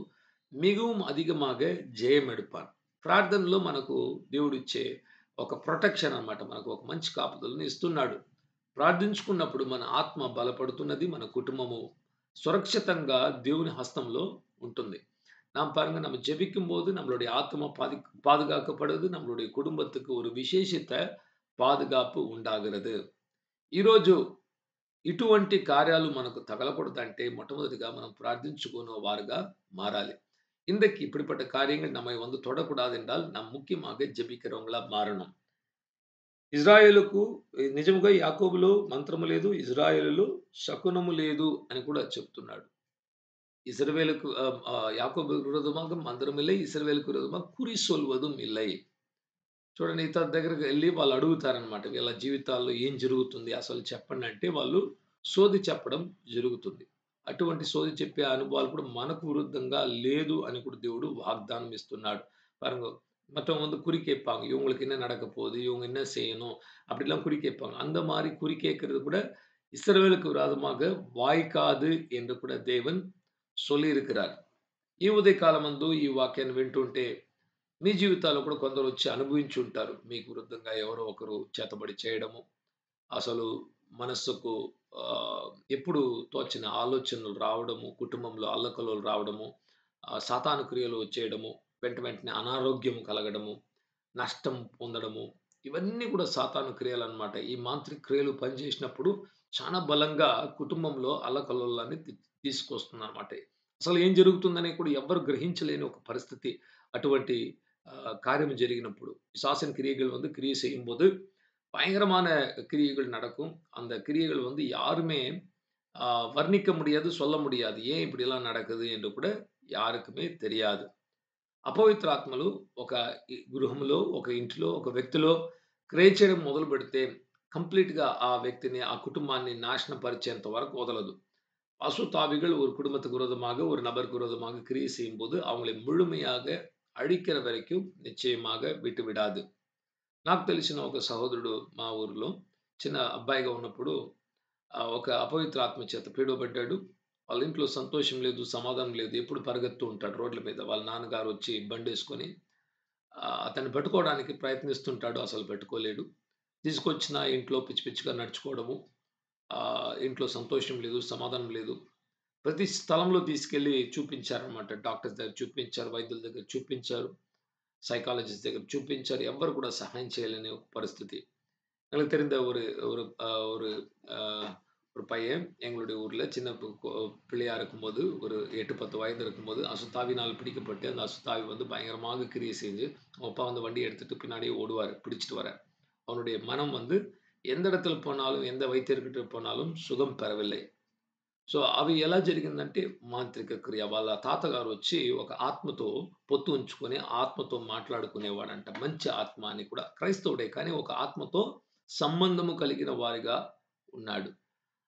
మిகவும் அதிகமாக జయం எடுப்பான். ప్రార్థనలో మనకు దేవుడిచ్చే ఒక ప్రొటెక్షన్ అన్నమాట. మనకు ఒక మంచి కాపుదలను ఇస్తున్నాడు. ప్రార్థించుకున్నప్పుడు మన ఆత్మ బలపడుతున్నది. మన కుటుంబము సురక్షితంగా దేవుని హస్తంలో ఉంటుంది. நாம் பாருங்க, நம்ம ஜெபிக்கும்போது நம்மளுடைய ஆத்மா பாதுகாக்கப்படுது. நம்மளுடைய కుటుంబத்துக்கு ஒரு విశేషిత పాదుగాపు ఉండాகிறது. ఈరోజు ఇటువంటి కార్యాలు మనకు తగలకూడదంటే మొట్టమొదటిగా మనం ప్రార్థించుకునే వారుగా మారాలి. இன்றைக்கு இப்படிப்பட்ட காரியங்கள் நம்மை வந்து தொடக்கூடாது என்றால் நாம் முக்கியமாக ஜெபிக்கிறவங்களா மாறணும். ఇజ్రాయేలుకు నిజముగా యాకోబులో మంత్రము లేదు, ఇజ్రాయేలులో శకునము లేదు అని కూడా చెప్తున్నాడు. ఇశ్రాయేలుకు యాకోబుకు విరోధமாக మందిరం இல்லை, ఇశ్రాయేలుకు విరోధமாக குறி சொல்வதும் இல்லை. చూడండి, ఇతని దగ్గరికి వెళ్లి వాళ్ళు అడుగుతారనమాట. వీళ్ళ జీవితాల్లో ఏం జరుగుతుంది అసలు చెప్పండి అంటే వాళ్ళు సోది చెప్పడం జరుగుతుంది. అటువంటి సోది చెప్పే అనుభవాలు కూడా మనకు విరుద్ధంగా లేదు అని కూడా దేవుడు వాగ్దానం ఇస్తున్నాడు. பாருங்க, மற்றவங்க வந்து குறி கேட்பாங்க. இவங்களுக்கு என்ன நடக்க போகுது? இவங்க என்ன செய்யணும்? அப்படிலாம் குறி கேட்பாங்க. அந்த மாரி குறி கேட்கிறது கூட இஸ்ரவேலுக்கு விரோதமாக వాయికాదు என்று కూడా దేవుని சொல்லியிருக்கிறார். ఈ ఉదయకాలమందు ఈ వాక్యాన్ని వింటుంటే మీ జీవితాల్లో కూడా కొందరు వచ్చి అనుభవించి ఉంటారు. మీకు విరుద్ధంగా ఎవరో ఒకరు చేతబడి చేయడము, అసలు మనస్సుకు ఎప్పుడు తోచిన ఆలోచనలు రావడము, కుటుంబంలో అల్లకల్లోలు రావడము, సాతాను క్రియలు వచ్చేయడము, వెంటనే అనారోగ్యం కలగడము, నష్టం పొందడము, ఇవన్నీ కూడా సాతాను క్రియలన్నమాట. ఈ మాంత్రిక క్రియలు పనిచేసినప్పుడు చాలా బలంగా కుటుంబంలో అల్లకల్లోలాన్ని తీసుకొస్తుందన్నమాట. అసలు ఏం జరుగుతుందని కూడా ఎవ్వరు గ్రహించలేని ఒక పరిస్థితి అటువంటి காரியம் జరిగినప్పుడు. பிசாசின் கிரியைகள் வந்து கிரியை செய்யும்போது பயங்கரமான கிரியைகள் நடக்கும். அந்த கிரியைகள் வந்து யாருமே వర్ణిக்க முடியாது, சொல்ல முடியாது. ஏன் இப்படிலாம் நடக்குது என்று కూడా யாருக்குமே தெரியாது. అపవిత్రాత్మలు ఒక గృహంలో, ఒక ఇంటిలో, ఒక వ్యక్తిలో క్రియ చేయడం మొదలుపెడితే కంప్లీట్‌గా ఆ వ్యక్తిని, ఆ కుటుంబాన్ని నాశనం పరిచేంత వరకు వదలదు. அசுத்தாவிகள் ஒரு குடும்பத்துக்கு விரோதமாக, ஒரு நபருக்கு விரோதமாக கிரியை செய்யும்போது அவங்களை முழுமையாக అడికిన వరకు నిశ్చయமாக విడిచివిడాదు. నాకు తెలిసిన ఒక సహోదరుడు మా ఊర్లో చిన్న అబ్బాయిగా ఉన్నప్పుడు ఒక అపవిత్ర ఆత్మ చేత పీడబడ్డాడు. వాళ్ళ ఇంట్లో సంతోషం లేదు, సమాధానం లేదు. ఎప్పుడు పరిగెత్తూ ఉంటాడు రోడ్ల మీద. వాళ్ళ నాన్నగారు వచ్చి బండేసుకొని అతన్ని పట్టుకోవడానికి ప్రయత్నిస్తుంటాడు. అసలు పట్టుకోలేడు. తీసుకొచ్చిన ఇంట్లో పిచ్చి పిచ్చిగా నడుచుకోవడము, ఇంట్లో సంతోషం లేదు, సమాధానం లేదు. ప్రతి స్థలంలో తీసుకెళ్ళి చూపించారనమాట. డాక్టర్స్ దగ్గర చూపించారు, వైద్యుల దగ్గర చూపించారు, సైకాలజిస్ట్ దగ్గర చూపించారు. ఎవ్వరు కూడా సహాయం చేయలేని ఒక పరిస్థితి. எனக்கு தெரிந்த ஒரு ஒரு ஒரு ஒரு பையன் எங்களுடைய ஊர்ல சின்ன பிள்ளையா இருக்கும்போது, ஒரு 8, 10 வயது இருக்கும்போது அசுத்தாவினால் பிடிக்கப்பட்டு, அந்த அசுத்தாவி வந்து பயங்கரமாக கிரியை செஞ்சு, அவன் அப்பா வந்து வண்டி எடுத்துட்டு பின்னாடியே ஓடுவாரு, பிடிச்சிட்டு வர. அவனுடைய மனம் வந்து எந்த இடத்துல போனாலும், எந்த వైద్యుడికి పోనాலும் సుఖం పెరవిல்லை. సో అవి ఎలా జరిగిందంటే మాంత్రిక క్రియ. వాళ్ళ తాతగారు వచ్చి ఒక ఆత్మతో పొత్తు ఉంచుకొని ఆత్మతో మాట్లాడుకునేవాడంట. మంచి ఆత్మ అని కూడా, క్రైస్తవుడే కానీ ఒక ఆత్మతో సంబంధము కలిగిన వారిగా ఉన్నాడు.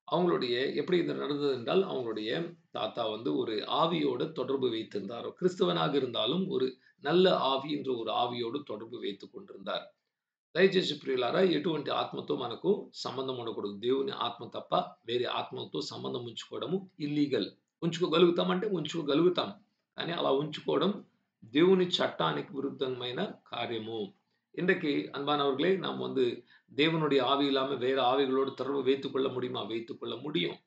அவங்களுடைய எப்படி இது நடந்தது என்றால், அவங்களுடைய தாத்தா வந்து ஒரு ஆவியோடு தொடர்பு வைத்திருந்தார். கிறிஸ்தவனாக இருந்தாலும் ஒரு நல்ல ஆவி என்ற ஒரு ஆவியோடு தொடர்பு வைத்துக் கொண்டிருந்தார். దయచేసి ప్రియులారా, ఎటువంటి ఆత్మతో మనకు సంబంధం ఉండకూడదు. దేవుని ఆత్మ తప్ప వేరే ఆత్మలతో సంబంధం ఉంచుకోవడము ఇల్లీగల్. ఉంచుకోగలుగుతామంటే ఉంచుకోగలుగుతాం. కానీ అలా ఉంచుకోవడం దేవుని చట్టానికి விருத்தமான காரியமு. இன்றைக்கு அன்பானவர்களே, நாம் தேவனுடைய ஆவி இல்லாம வேற ஆவிகளோடு தொடர்பு வைத்துக் கொள்ள முடியுமா? வைத்துக் கொள்ள முடியும்.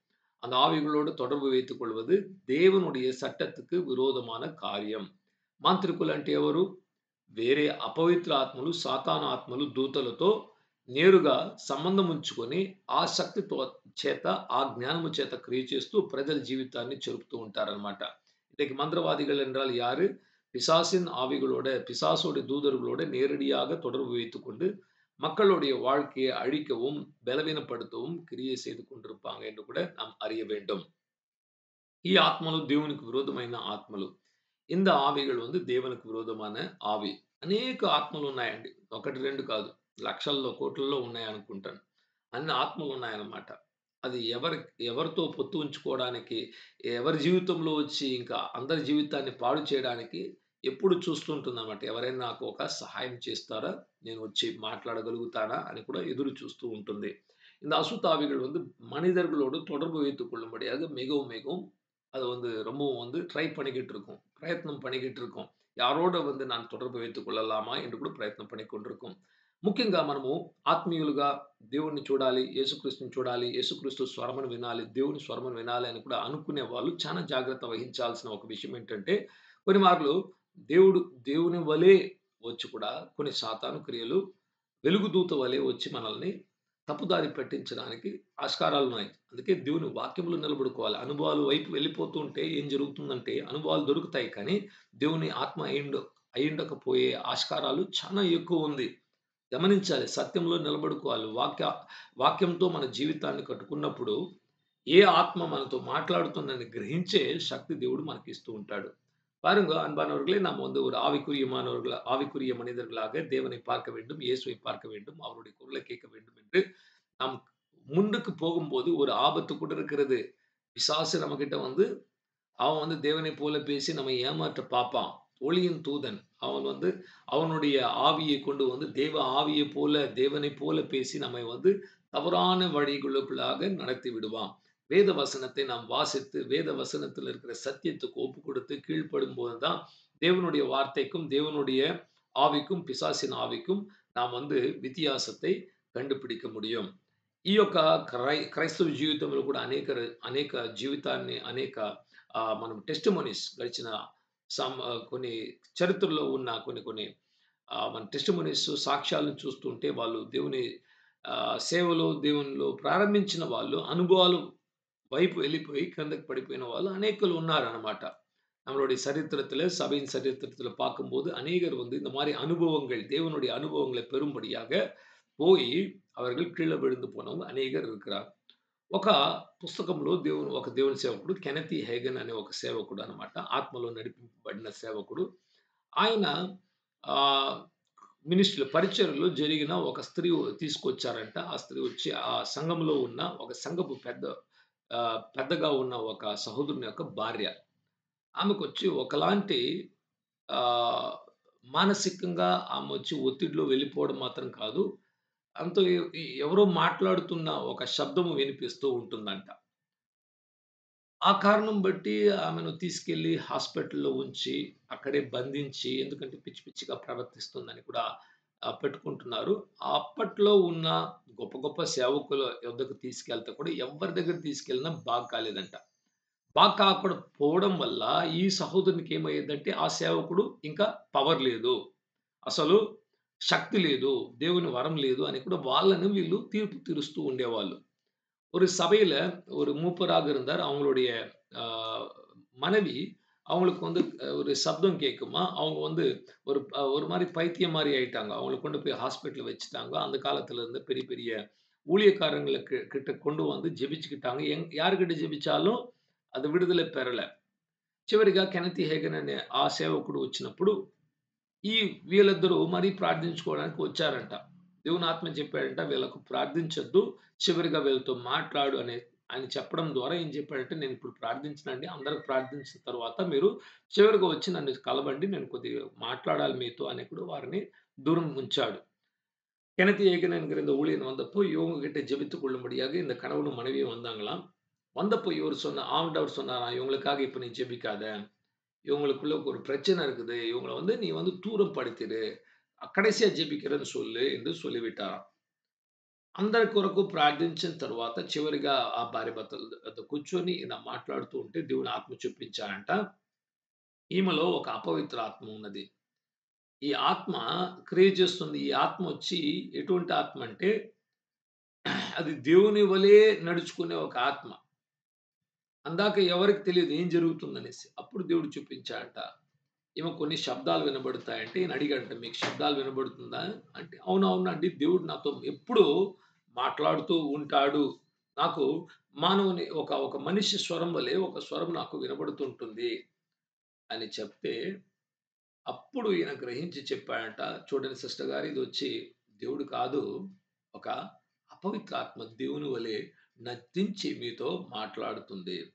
அந்த ஆவிகளோடு தொடர்பு வைத்துக் கொள்வது దేవునుடைய சட்டத்துக்கு விரோதமான காரியம். మాంత్రికులు అంటే ఎవరు? వేరే అపవిత్ర ఆత్మలు, సాతాను ఆత్మలు, దూతలతో నేరుగా సంబంధం ఉంచుకొని ఆ శక్తితో చేత, ఆ జ్ఞానము చేత క్రియ చేస్తూ ప్రజల జీవితాన్ని చెరుపుతూ ఉంటారన్నమాట. இன்னைக்கு மந்திரவாதிகள் என்றால் யாரு? பிசாசின் ஆவிகளோட, பிசாசோட தூதர்களோட நேரடியாக தொடர்பு வைத்துக்கொண்டு மக்களுடைய வாழ்க்கையை அழிக்கவும், பலவீனப்படுத்தவும் கிரியை செய்து கொண்டிருப்பாங்க என்று கூட நாம் அறிய வேண்டும். ఈ ఆత్మలు దేవునికి విరోధమైన ఆత్మలు. ఇంద ఆవిகள் దేవునికి విరోధమైన ఆవి. అనేక ఆత్మలు ఉన్నాయండి. 1, 2 కాదు. లక్షల్లో, కోట్లలో ఉన్నాయనుకుంటాను. అన్ని ఆత్మలు ఉన్నాయన్నమాట. అది ఎవరితో పొత్తు ఉంచుకోవడానికి, ఎవరి జీవితంలో వచ్చి ఇంకా అందరి జీవితాన్ని పాడు చేయడానికి ఎప్పుడు చూస్తుంటుందన్నమాట. ఎవరైనా నాకు ఒక సహాయం చేస్తారా? నేను వచ్చి మాట్లాడగలుగుతానా? అని కూడా ఎదురు చూస్తూ ఉంటుంది. இந்த அசுத்தாவிகள் மனிதர்களோடு தொடர்பு வைத்துக் கொள்ளும்படியாக மிகவும் மிகவும் அது ரொம்பவும் ட்ரை பண்ணிக்கிட்டு இருக்கும். பிரயத்னம் பண்ணிக்கிட்டு இருக்கும். யாரோட நான் தொடர்பு வைத்துக் கொள்ளலாమా என்று కూడా ప్రయత్నం పని కొண்டிருக்கும். ముఖ్యంగా మనము ఆత్మీయులుగా దేవుణ్ణి చూడాలి, యేసుక్రీస్తుని చూడాలి, యేసుక్రీస్తు స్వరమును వినాలి, దేవుని స్వరమును వినాలి అని కూడా అనుకునే వాళ్ళు చాలా జాగ్రత్త వహించాల్సిన ఒక విషయం ఏంటంటే, కొన్ని మార్లు దేవుని వలే వచ్చి కూడా కొన్ని సాతాను క్రియలు వెలుగుదూత వలె వచ్చి మనల్ని తప్పుదారి పట్టించడానికి ఆస్కారాలున్నాయి. అందుకే దేవుని వాక్యములో నిలబడుకోవాలి. అనుభవాల వైపు వెళ్ళిపోతూ ఉంటే ఏం జరుగుతుందంటే, అనుభవాలు దొరుకుతాయి కానీ దేవుని ఆత్మ అయ్యుండకపోయే ఆస్కారాలు చాలా ఎక్కువుంది. గమనించాలి. సత్యంలో నిలబడుకోవాలి. వాక్యంతో మన జీవితాన్ని కట్టుకున్నప్పుడు ఏ ఆత్మ మనతో మాట్లాడుతుందని గ్రహించే శక్తి దేవుడు మనకిస్తూ ఉంటాడు. பாருங்க அன்பானவர்களே, நாம் ஒரு ஆவிக்குரிய மனிதர்களாக தேவனை பார்க்க வேண்டும், இயேசுவை பார்க்க வேண்டும், அவருடைய குரலை கேட்க வேண்டும் என்று நாம் முன்னுக்கு போகும்போது ஒரு ஆபத்து கூட இருக்கிறது. பிசாசு நம்மகிட்ட அவன் தேவனைப் போல பேசி நம்மை ஏமாற்ற பார்ப்பான். ஒளியின் தூதன். அவன் அவனுடைய ஆவியை கொண்டு தேவ ஆவியைப் போல, தேவனைப் போல பேசி நம்மை தவறான வழிகளுக்குள்ளாக நடத்தி விடுவான். வேத வசனத்தை நாம் வாசித்து, வேத வசனத்தில் இருக்கிற சத்தியத்துக்கு ஒப்பு கொடுத்து கீழ்ப்படும்போது தான் தேவனுடைய வார்த்தைக்கும், தேவனுடைய ఆవిக்கும், పిశాసిన ఆవిக்கும் நாம் వ్యత్యాసத்தை కண்டுపిడిక முடியும். ఈ యొక్క క్రైస్తవ జీవితంలో కూడా అనేక జీవితాన్ని, అనేక మనం టెస్టిమోనీస్ గడిచిన కొన్ని చరిత్రలో ఉన్న కొన్ని మన టెస్టిమోనీస్, సాక్ష్యాలను చూస్తుంటే వాళ్ళు దేవుని సేవలో, దేవునిలో ప్రారంభించిన వాళ్ళు అనుభవాలు வைப்பு வெளிப்போய் கிடந்துக்கு படிப்பின వాళ్ళు అనేకులు ఉన్నారన్నమాట. நம்மளுடைய சரித்திரத்தில, சபையின் சரித்திரத்தில பார்க்கும்போது அநேகர் இந்த மாரி அனுபவங்கள், தேவனுடைய அனுபவங்களை பெறும்படியாக போய் அவர்கள் கீழ விழுந்து போனவங்க అநేகர் இருக்கிறார். ఒక పుస్తకంలో ఒక దేవుని సేవకుడు కెనెతీ హేగన్ అనే ఒక సేవకుడు అన్నమాట. ఆత్మలో నడిపింపబడిన సేవకుడు. ఆయన మినిస్ట్రీలో పరిచర్యలో జరిగిన ఒక స్త్రీ తీసుకొచ్చారంట. ఆ స్త్రీ వచ్చి ఆ సంఘంలో ఉన్న ఒక సంఘపు పెద్దగా ఉన్న ఒక సహోదరుని యొక్క భార్య. ఆమెకొచ్చి ఒకలాంటి ఆహ్, మానసికంగా ఆమె వచ్చి ఒత్తిడిలో వెళ్ళిపోవడం మాత్రం కాదు. అంతో ఎవరో మాట్లాడుతున్న ఒక శబ్దము వినిపిస్తూ ఉంటుందంట. ఆ కారణం బట్టి ఆమెను తీసుకెళ్ళి హాస్పిటల్‌లో ఉంచి, అక్కడే బంధించి, ఎందుకంటే పిచ్చి పిచ్చిగా ప్రవర్తిస్తుందని కూడా పెట్టుకుంటున్నారు. అప్పట్లో ఉన్న గొప్ప గొప్ప సేవకుల యొద్దకు తీసుకెళ్తే కూడా ఎవ్వరి దగ్గరికి తీసుకెళ్ళినా బాగు కాలేదంట. బాగు కాకపోవడం వల్ల ఈ సహోదరునికి ఏమయ్యేదంటే, ఆ సేవకుడు ఇంకా పవర్ లేదు. అసలు శక్తి లేదు. దేవుని వరం లేదు అని కూడా వాళ్ళని వీళ్ళు తీర్పు తీరుస్తూ ఉండేవాళ్ళు. ஒரு சபையில ஒரு மூப்பராக இருந்தார். அவங்களுடைய அ மனைவி அவங்களுக்கு ஒரு சப்தம் கேட்குமா, அவங்க ஒரு மாரி பைத்தியம் மாரி ஆயிட்டாங்க. அவங்கள கொண்டு போய் ஹாஸ்பிட்டல்ல வச்சுட்டாங்க. அந்த காலத்துல இருந்த பெரிய பெரிய ஊழியக்காரங்களுக்கு கிட்ட கொண்டு ஜெபிச்சுக்கிட்டாங்க. யார்கிட்ட జెபிంచాலும் అది విడుదల పెరల. చివరిగా కెనెతీ హేగన్ అనే ఆ సేవకుడు వచ్చినప్పుడు ఈ వీళ్ళిద్దరూ మరీ ప్రార్థించుకోవడానికి వచ్చారంట. దేవుని ఆత్మ చెప్పాడంట, వీళ్ళకు ప్రార్థించొద్దు. చివరిగా వీళ్ళతో మాట్లాడు ఆయన చెప్పడం ద్వారా ఏం చెప్పాడంటే, నేను ఇప్పుడు ప్రార్థించనండి. అందరూ ప్రార్థించిన తర్వాత మీరు చివరిగా వచ్చి నన్ను కలవండి. నేను కొద్దిగా మాట్లాడాలి మీతో అని కూడా వారిని దూరం ఉంచాడు. கிணத்து ஏகன் என்கிற இந்த ஊழியன் வந்தப்போ, இவங்க கிட்ட ஜெபித்துக் கொள்ளும்படியாக இந்த கணவனும் மனைவியும் வந்தாங்களாம். வந்தப்போ ஆண்டவர் சொன்னாராம், "இவங்களுக்காக இப்ப நீ ஜெபிக்காத. இவங்களுக்குள்ள ஒரு பிரச்சனை இருக்குது. இவங்கள நீ தூரம் படுத்திரு. కడసియా జెపిக்கிறని சொல்லு" என்று சொல்லிவிட்டாராம். అందరి కొరకు ప్రార్థించిన తరువాత చివరిగా ఆ భార్యాభర్తలతో కూర్చొని ఇలా మాట్లాడుతూ ఉంటే దేవుని ఆత్మ చూపించారంట. ఈమెలో ఒక అపవిత్ర ఆత్మ ఉన్నది. ఈ ఆత్మ క్రియ చేస్తుంది. ఈ ఆత్మ వచ్చి ఎటువంటి ఆత్మ అంటే అది దేవుని వలే నడుచుకునే ఒక ఆత్మ. అందాక ఎవరికి తెలీదు ఏం జరుగుతుందనేసి. అప్పుడు దేవుడు చూపించాడట. ఈమె కొన్ని శబ్దాలు వినబడతాయంటే ఈయన అడిగాడంట, "మీకు శబ్దాలు వినబడుతుందా?" అంటే, "అవునవునండి. దేవుడు నాతో ఎప్పుడూ మాట్లాడుతూ ఉంటాడు. నాకు మానవుని ఒక మనిషి స్వరం వలె ఒక స్వరం నాకు వినబడుతూ ఉంటుంది" అని చెప్తే, అప్పుడు ఈయన గ్రహించి చెప్పాడంట, "చూడండి సిస్టర్ గారు ఇదొచ్చి దేవుడు కాదు. ఒక అపవిత్రాత్మ దేవుని వలె నర్తించి మీతో మాట్లాడుతుంది."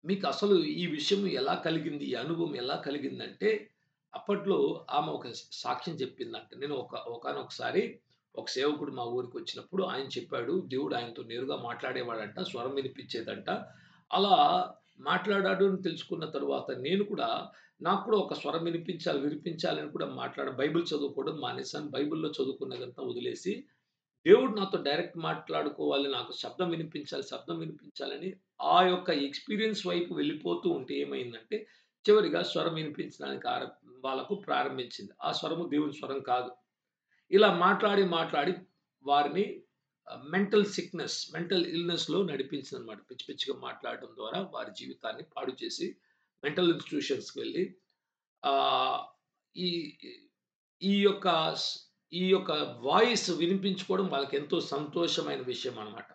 మీకసలు ఈ విషయం ఎలా కలిగింది? ఈ అనుభవం ఎలా కలిగిందంటే, అప్పట్లో ఆమె ఒక సాక్ష్యం చెప్పిందంట. నేను ఒకానొకసారి ఒక సేవకుడు మా ఊరికొచ్చినప్పుడు ఆయన చెప్పాడు. దేవుడు ఆయనతో నేరుగా మాట్లాడేవాడంట. స్వరం వినిపించేదంట. అలా మాట్లాడాడు అని తెలుసుకున్న తరువాత నేను కూడా నాకు కూడా ఒక స్వరం వినిపించాలని కూడా బైబిల్ చదువుకోవడం మానేసాను. బైబిల్‌లో చదువుకున్నదంతా వదిలేసి దేవుడు నాతో డైరెక్ట్ మాట్లాడుకోవాలి. నాకు శబ్దం వినిపించాలని ఆ యొక్క ఎక్స్‌పీరియన్స్ వైపు వెళ్ళిపోతూ ఉంటే ఏమైందంటే, చివరిగా స్వరం వినిపించడానికి వాళ్ళకు ప్రారంభించింది. ఆ స్వరము దేవుని స్వరం కాదు. ఇలా మాట్లాడి వారిని మెంటల్ ఇల్‌నెస్‌లో నడిపించిందన్నమాట. పిచ్చి పిచ్చిగా మాట్లాడడం ద్వారా వారి జీవితాన్ని పాడు చేసి మెంటల్ ఇన్‌స్టిట్యూషన్స్‌కి వెళ్లి ఆహ్, ఈ ఈ యొక్క స్ ఈ యొక్క వాయిస్ వినిపించుకోవడం వాళ్ళకెంతో సంతోషమైన విషయం అన్నమాట.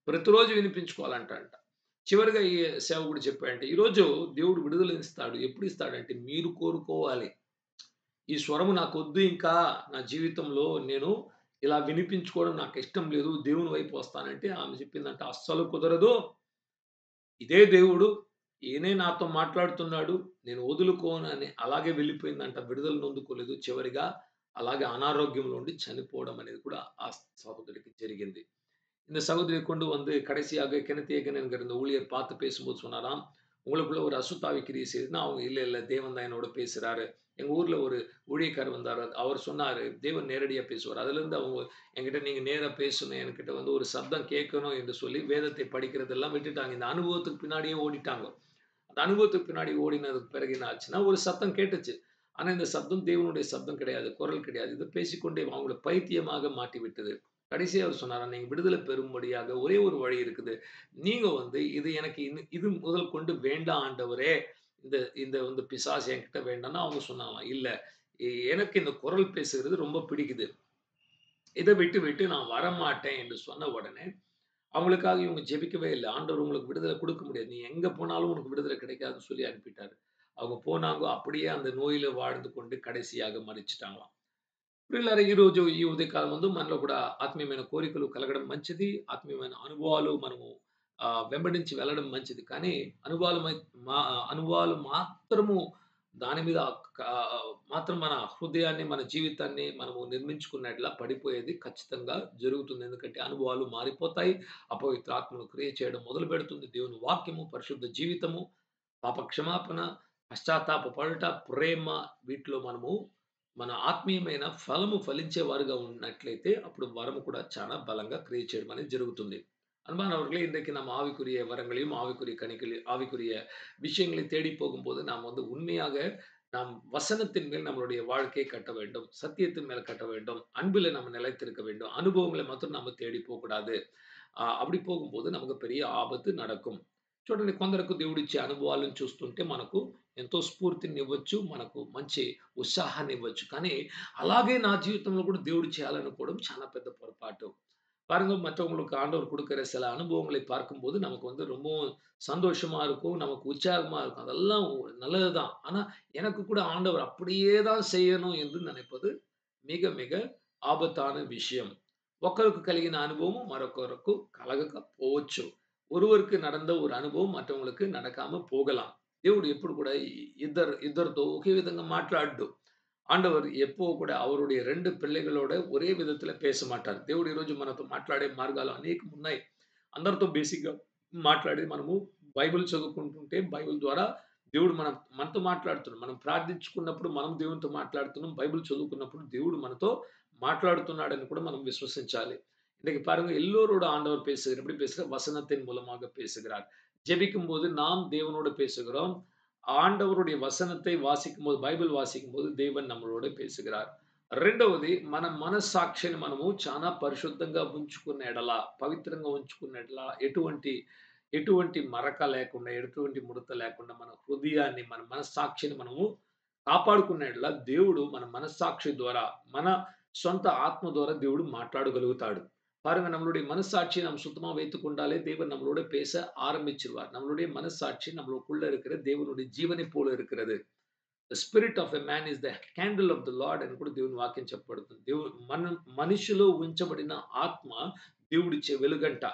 ప్రతిరోజు వినిపించుకోవాలంటంట. చివరగా ఈ సేవకుడు చెప్పాడంట, "ఈరోజు దేవుడు విడుదలనిస్తాడు. ఎప్పుడు ఇస్తాడంటే మీరు కోరుకోవాలి. ఈ స్వరము నాకొద్దు ఇంకా నా జీవితంలో నేను ఇలా వినిపించుకోవడం నాకిష్టం లేదు. దేవుని వైపు వస్తానంటే" ఆమె చెప్పిందంట, "అస్సలు కుదరదు. ఇదే దేవుడు. ఈయనే నాతో మాట్లాడుతున్నాడు. నేను వదులుకోను" అని అలాగే వెళ్ళిపోయిందంట. విడుదల నొందుకోలేదు. చివరిగా అలాగే అనారోగ్యంలో ఉండి చనిపోవడం అనేది కూడా ఆ సహోదరికి జరిగింది. இந்த சகோதரியை கொண்டு வந்து கடைசியாக கிணத்தியேகன் என்கிற இந்த ஊழியர் பார்த்து பேசும்போது சொன்னாராம், "உங்களுக்குள்ள ஒரு அசுத்தாவி கிரியை செய்யுதுன்னா." அவங்க, "இல்ல, இல்ல. தேவன் தான் என்னோட பேசுறாரு." எங்க ஊர்ல ஒரு ஊழியக்காரர் வந்தாரு. அவர் சொன்னாரு, "தேவன் நேரடியா பேசுவார்." அதிலிருந்து அவங்க என்கிட்ட, "நீங்க நேரா பேசணும். என்கிட்ட ஒரு சத்தம் கேட்கணும்" என்று சொல்லி வேதத்தை படிக்கிறதெல்லாம் விட்டுட்டாங்க. இந்த அனுபவத்துக்கு பின்னாடியே ஓடிட்டாங்க. அந்த அனுபவத்துக்கு பின்னாடி ஓடினதுக்கு பிறகு என்ன ஆச்சுன்னா, ஒரு சத்தம் கேட்டுச்சு. ஆனா இந்த சத்தம் தேவனுடைய சத்தம் கிடையாது. குரல் கிடையாது. இது பேசிக்கொண்டே அவங்கள பைத்தியமாக மாட்டிவிட்டது. கடைசியா அவர் சொன்னாராம், "நீங்க விடுதலை பெறும்படியாக ஒரே ஒரு வழி இருக்குது. நீங்க இது எனக்கு இது முதல் கொண்டு வேண்டாம் ஆண்டவரே. இந்த இந்த பிசாசு என்கிட்ட வேண்டாம்ன்னு." அவங்க சொன்னாங்களாம். "இல்ல, எனக்கு இந்த குரல் பேசுகிறது ரொம்ப பிடிக்குது. இத விட்டு விட்டு நான் வரமாட்டேன்" என்று சொன்ன உடனே, அவங்களுக்காக இவங்க ஜெபிக்கவே இல்ல. ஆண்டவர் உங்களுக்கு விடுதலை குடுக்க முடியாது. நீ எங்க போனாலும் உனக்கு விடுதலை கிடைக்காதுன்னு சொல்லி அனுப்பிட்டாரு. அவங்க పోనాంగో அப்படியே அந்த నోయిలో வாழ்ந்து கொண்டு కடைసిயாக మరిచిటాங்களாம். ప్రియులారా, ఈరోజు ఈ ఉదయకాలం మనలో కూడా ఆత్మీయమైన కోరికలు కలగడం మంచిది. ఆత్మీయమైన అనుభవాలు మనము వెంబడించి వెళ్ళడం మంచిది. కానీ అనుభవాలు మై మా అనుభవాలు మాత్రము దాని మీద మాత్రం మన హృదయాన్ని, మన జీవితాన్ని మనము నిర్మించుకున్నట్లా పడిపోయేది ఖచ్చితంగా జరుగుతుంది. ఎందుకంటే అనుభవాలు మారిపోతాయి. అపవిత్ర ఆత్మను క్రియ చేయడం మొదలుపెడుతుంది. దేవుని వాక్యము, పరిశుద్ధ జీవితము, పాప క్షమాపణ, పశ్చాత్తాప పడుట, ప్రేమ, వీటిలో మనము మన ఆత్మీయమైన ఫలము ఫలించేవారుగా ఉన్నట్లయితే, అప్పుడు వరము கூட చాలా பலங்க கிரியை செய்யడం అనేది జరుగుతుంది. அன்பானவர்களே, இன்றைக்கு நாம் ஆவிக்குரிய வரங்களையும், ஆவிக்குரிய கனிகளையும், ஆவிக்குரிய விஷயங்களை தேடி போகும்போது, நாம் உண்மையாக நாம் வசனத்தின் மேல் நம்மளுடைய வாழ்க்கையை கட்ட வேண்டும். சத்தியத்தின் மேல் கட்ட வேண்டும். அன்பிலே நம்ம நிலைத்திருக்க வேண்டும். అనుభవங்களை మాత్రం நம்ம தேடி పోకూడదు. அப்படி పోகும்போது நமக்கு பெரிய ఆపత్తు నడக்கும். చూడండి, కొందరికి దేవుడిచ్చే అనుభవాలను చూస్తుంటే మనకు ఎంతో స్ఫూర్తినివ్వచ్చు. మనకు మంచి ఉత్సాహాన్నివ్వచ్చు. కానీ అలాగే నా జీవితంలో కూడా దేవుడు చేయాలనుకోవడం చాలా పెద్ద పొరపాటు. பாருங்க, மற்றவங்களுக்கு ஆண்டவர் குடுக்கிற சில அனுபவங்களை பார்க்கும்போது நமக்கு ரொம்பவும் சந்தோஷமா இருக்கும். நமக்கு உற்சாகமா இருக்கும். அதெல்லாம் நல்லதுதான். ஆனா எனக்கு கூட ஆண்டவர் அப்படியே தான் செய்யணும் என்று நினைப்பது మిగ మిగ ఆపத்தான విషయం. ఒకరికి కలిగిన అనుభవం మరొకరకు కలగకపోవచ్చు. ஒருவருக்கு நடந்த ஒரு అనుభవం మற்றவங்களுக்கு நடக்காம పోగலாம். దేవుడు ఎప్పుడు కూడా ఇద్దరితో ఒకే విధంగా మాట్లాడడు. ஆண்டவர் எப்போ கூட அவருடைய 2 பிள்ளைகளோட ஒரே விதத்துல பேச மாட்டார். దేవుడు ఈరోజు మనతో మాట్లాడే మార్గాలు అనేకం ఉన్నాయి. అందరితో బేసిక్‌గా మాట్లాడి మనము బైబిల్ చదువుకుంటుంటే బైబిల్ ద్వారా దేవుడు మనతో మాట్లాడుతున్నాడు. మనం ప్రార్థించుకున్నప్పుడు మనం దేవునితో మాట్లాడుతున్నాం. బైబిల్ చదువుకున్నప్పుడు దేవుడు మనతో మాట్లాడుతున్నాడని కూడా మనం విశ్వసించాలి. இன்னைக்கு பாருங்க எல்லோரோட ஆண்டவர் பேசுகிறார். எப்படி பேசுகிறார்? வசனத்தின் மூலமாக பேசுகிறார். ஜெபிக்கும்போது நாம் தேவனோடு பேசுகிறோம். ఆండవరుడి వసనத்தை వాసిக்கும்போது బైబిల్ వాసిக்கும்போது దేవుడు நம்மளோட பேசுகிறார். రెండవది మన మనస్సాక్షిని మనము చాలా పరిశుద్ధంగా ఉంచుకున్న ఎడల, పవిత్రంగా ఉంచుకున్న ఎడల ఎటువంటి ఎటువంటి మరక లేకుండా, ఎటువంటి ముడత లేకుండా మన హృదయాన్ని, మన మనస్సాక్షిని మనము కాపాడుకున్న ఎడల దేవుడు మన మనస్సాక్షి ద్వారా, మన సొంత ఆత్మ ద్వారా దేవుడు మాట్లాడగలుగుతాడు. பாருங்க நம்மளுடைய மனசாட்சி நாம் சுத்தமா வைத்துக் கொண்டாலே தேவன் நம்மளோட பேச ஆரம்பிச்சிருவார். நம்மளுடைய மனசாட்சி நம்மளுக்குள்ள இருக்கிற தேவனுடைய ஜீவனை போல இருக்கிறது. The spirit of a man is the candle of the Lord అని కూడా దేవుని వాక్యం చెప్పబడుతుంది. మనిషిలో ఉంచబడిన ఆత్మ దేవుడిచ్చే వెలుగంట.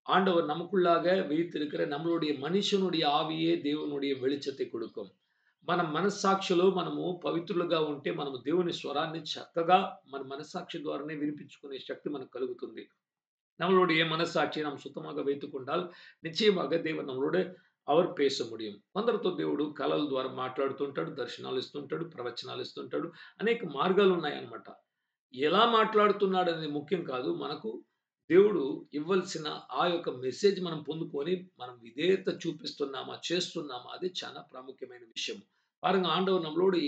ஆண்டவர் நமக்குள்ளாக வைத்திருக்கிற நம்மளுடைய మనిషినుடைய ఆవియే దేవునుடைய வெளிச்சத்தை கொடுக்கும். మన మనస్సాక్షిలో మనము పవిత్రులుగా ఉంటే మనము దేవుని స్వరాన్ని చక్కగా మన మనస్సాక్షి ద్వారానే వినిపించుకునే శక్తి మనకు కలుగుతుంది. நம்மளுடைய மனசாட்சியை நாம் சுத்தமாக வைத்துக் கொண்டால் நிச்சயமாக தேவன் நம்மளோடு அவர் பேச முடியும். కొందరితో దేవుడు కలల ద్వారా మాట్లాడుతుంటాడు, దర్శనాలు ఇస్తుంటాడు, ప్రవచనాలు ఇస్తుంటాడు. అనేక మార్గాలు ఉన్నాయన్నమాట. ఎలా మాట్లాడుతున్నాడు అనేది ముఖ్యం కాదు. మనకు దేవుడు ఇవ్వాల్సిన ఆ యొక్క మెసేజ్ మనం పొందుకొని మనం విధేయత చూపిస్తున్నామా, చేస్తున్నామా అది చాలా ప్రాముఖ్యమైన విషయం. பாருங்க ஆண்டவர் நம்மளோடு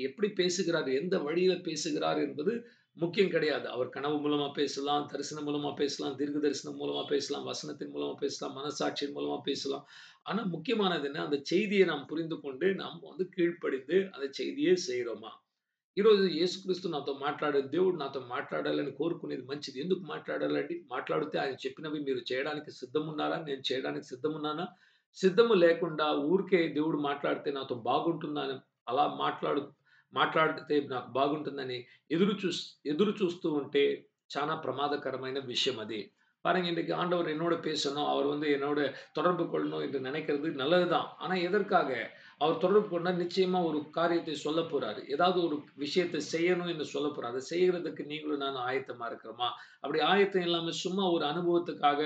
எப்படி பேசுகிறார், எந்த வழியில பேசுகிறார் என்பது முக்கியம் கிடையாது. அவர் கனவு மூலமா பேசலாம், தரிசனம் மூலமா பேசலாம், தீர்க்க தரிசனம் மூலமா பேசலாம், வசனத்தின் மூலமா பேசலாம், மனசாட்சியின் மூலமா பேசலாம். ஆனா முக்கியமானது என்ன? அந்த செய்தியை நாம் புரிந்து கொண்டு நாம் கீழ்ப்படிந்து அந்த செய்தியை செய்றோமா? ఈరోజు యేసుక్రీస్తు నాతో మాట్లాడారు. దేవుడు నాతో మాట్లాడాలని కోరుకునేది మంచిది. ఎందుకు మాట్లాడాలండి? మాట్లాడితే ఆయన చెప్పినవి మీరు చేయడానికి సిద్ధమున్నారా? నేను చేయడానికి సిద్ధమున్నానా? సిద్ధము లేకుండా ఊరికే దేవుడు మాట్లాడితే నాతో బాగుంటుందా అని అలా మాట్లాడితే నాకు బాగుంటుందని எதிரு చూస్తూ ఉంటే చాలా ప్రమాదకరమైన விஷயம் அது. பாருங்க இன்னைக்கு ஆண்டவர் என்னோட பேசணும், அவர் என்னோட தொடர்பு கொள்ளணும் என்று நினைக்கிறது நல்லதுதான். ஆனா எதற்காக? அவர் தொடர்பு கொண்டா நிச்சயமா ஒரு காரியத்தை சொல்லப் போறாரு. ஏதாவது ஒரு விஷயத்தை செய்யணும் என்று சொல்லப் போறாரு. அதை செய்யறதுக்கு நீங்களும் நானும் ஆயத்தமா இருக்கிறோமா? அப்படி ஆயத்தம் இல்லாம சும்மா ஒரு அனுபவத்துக்காக,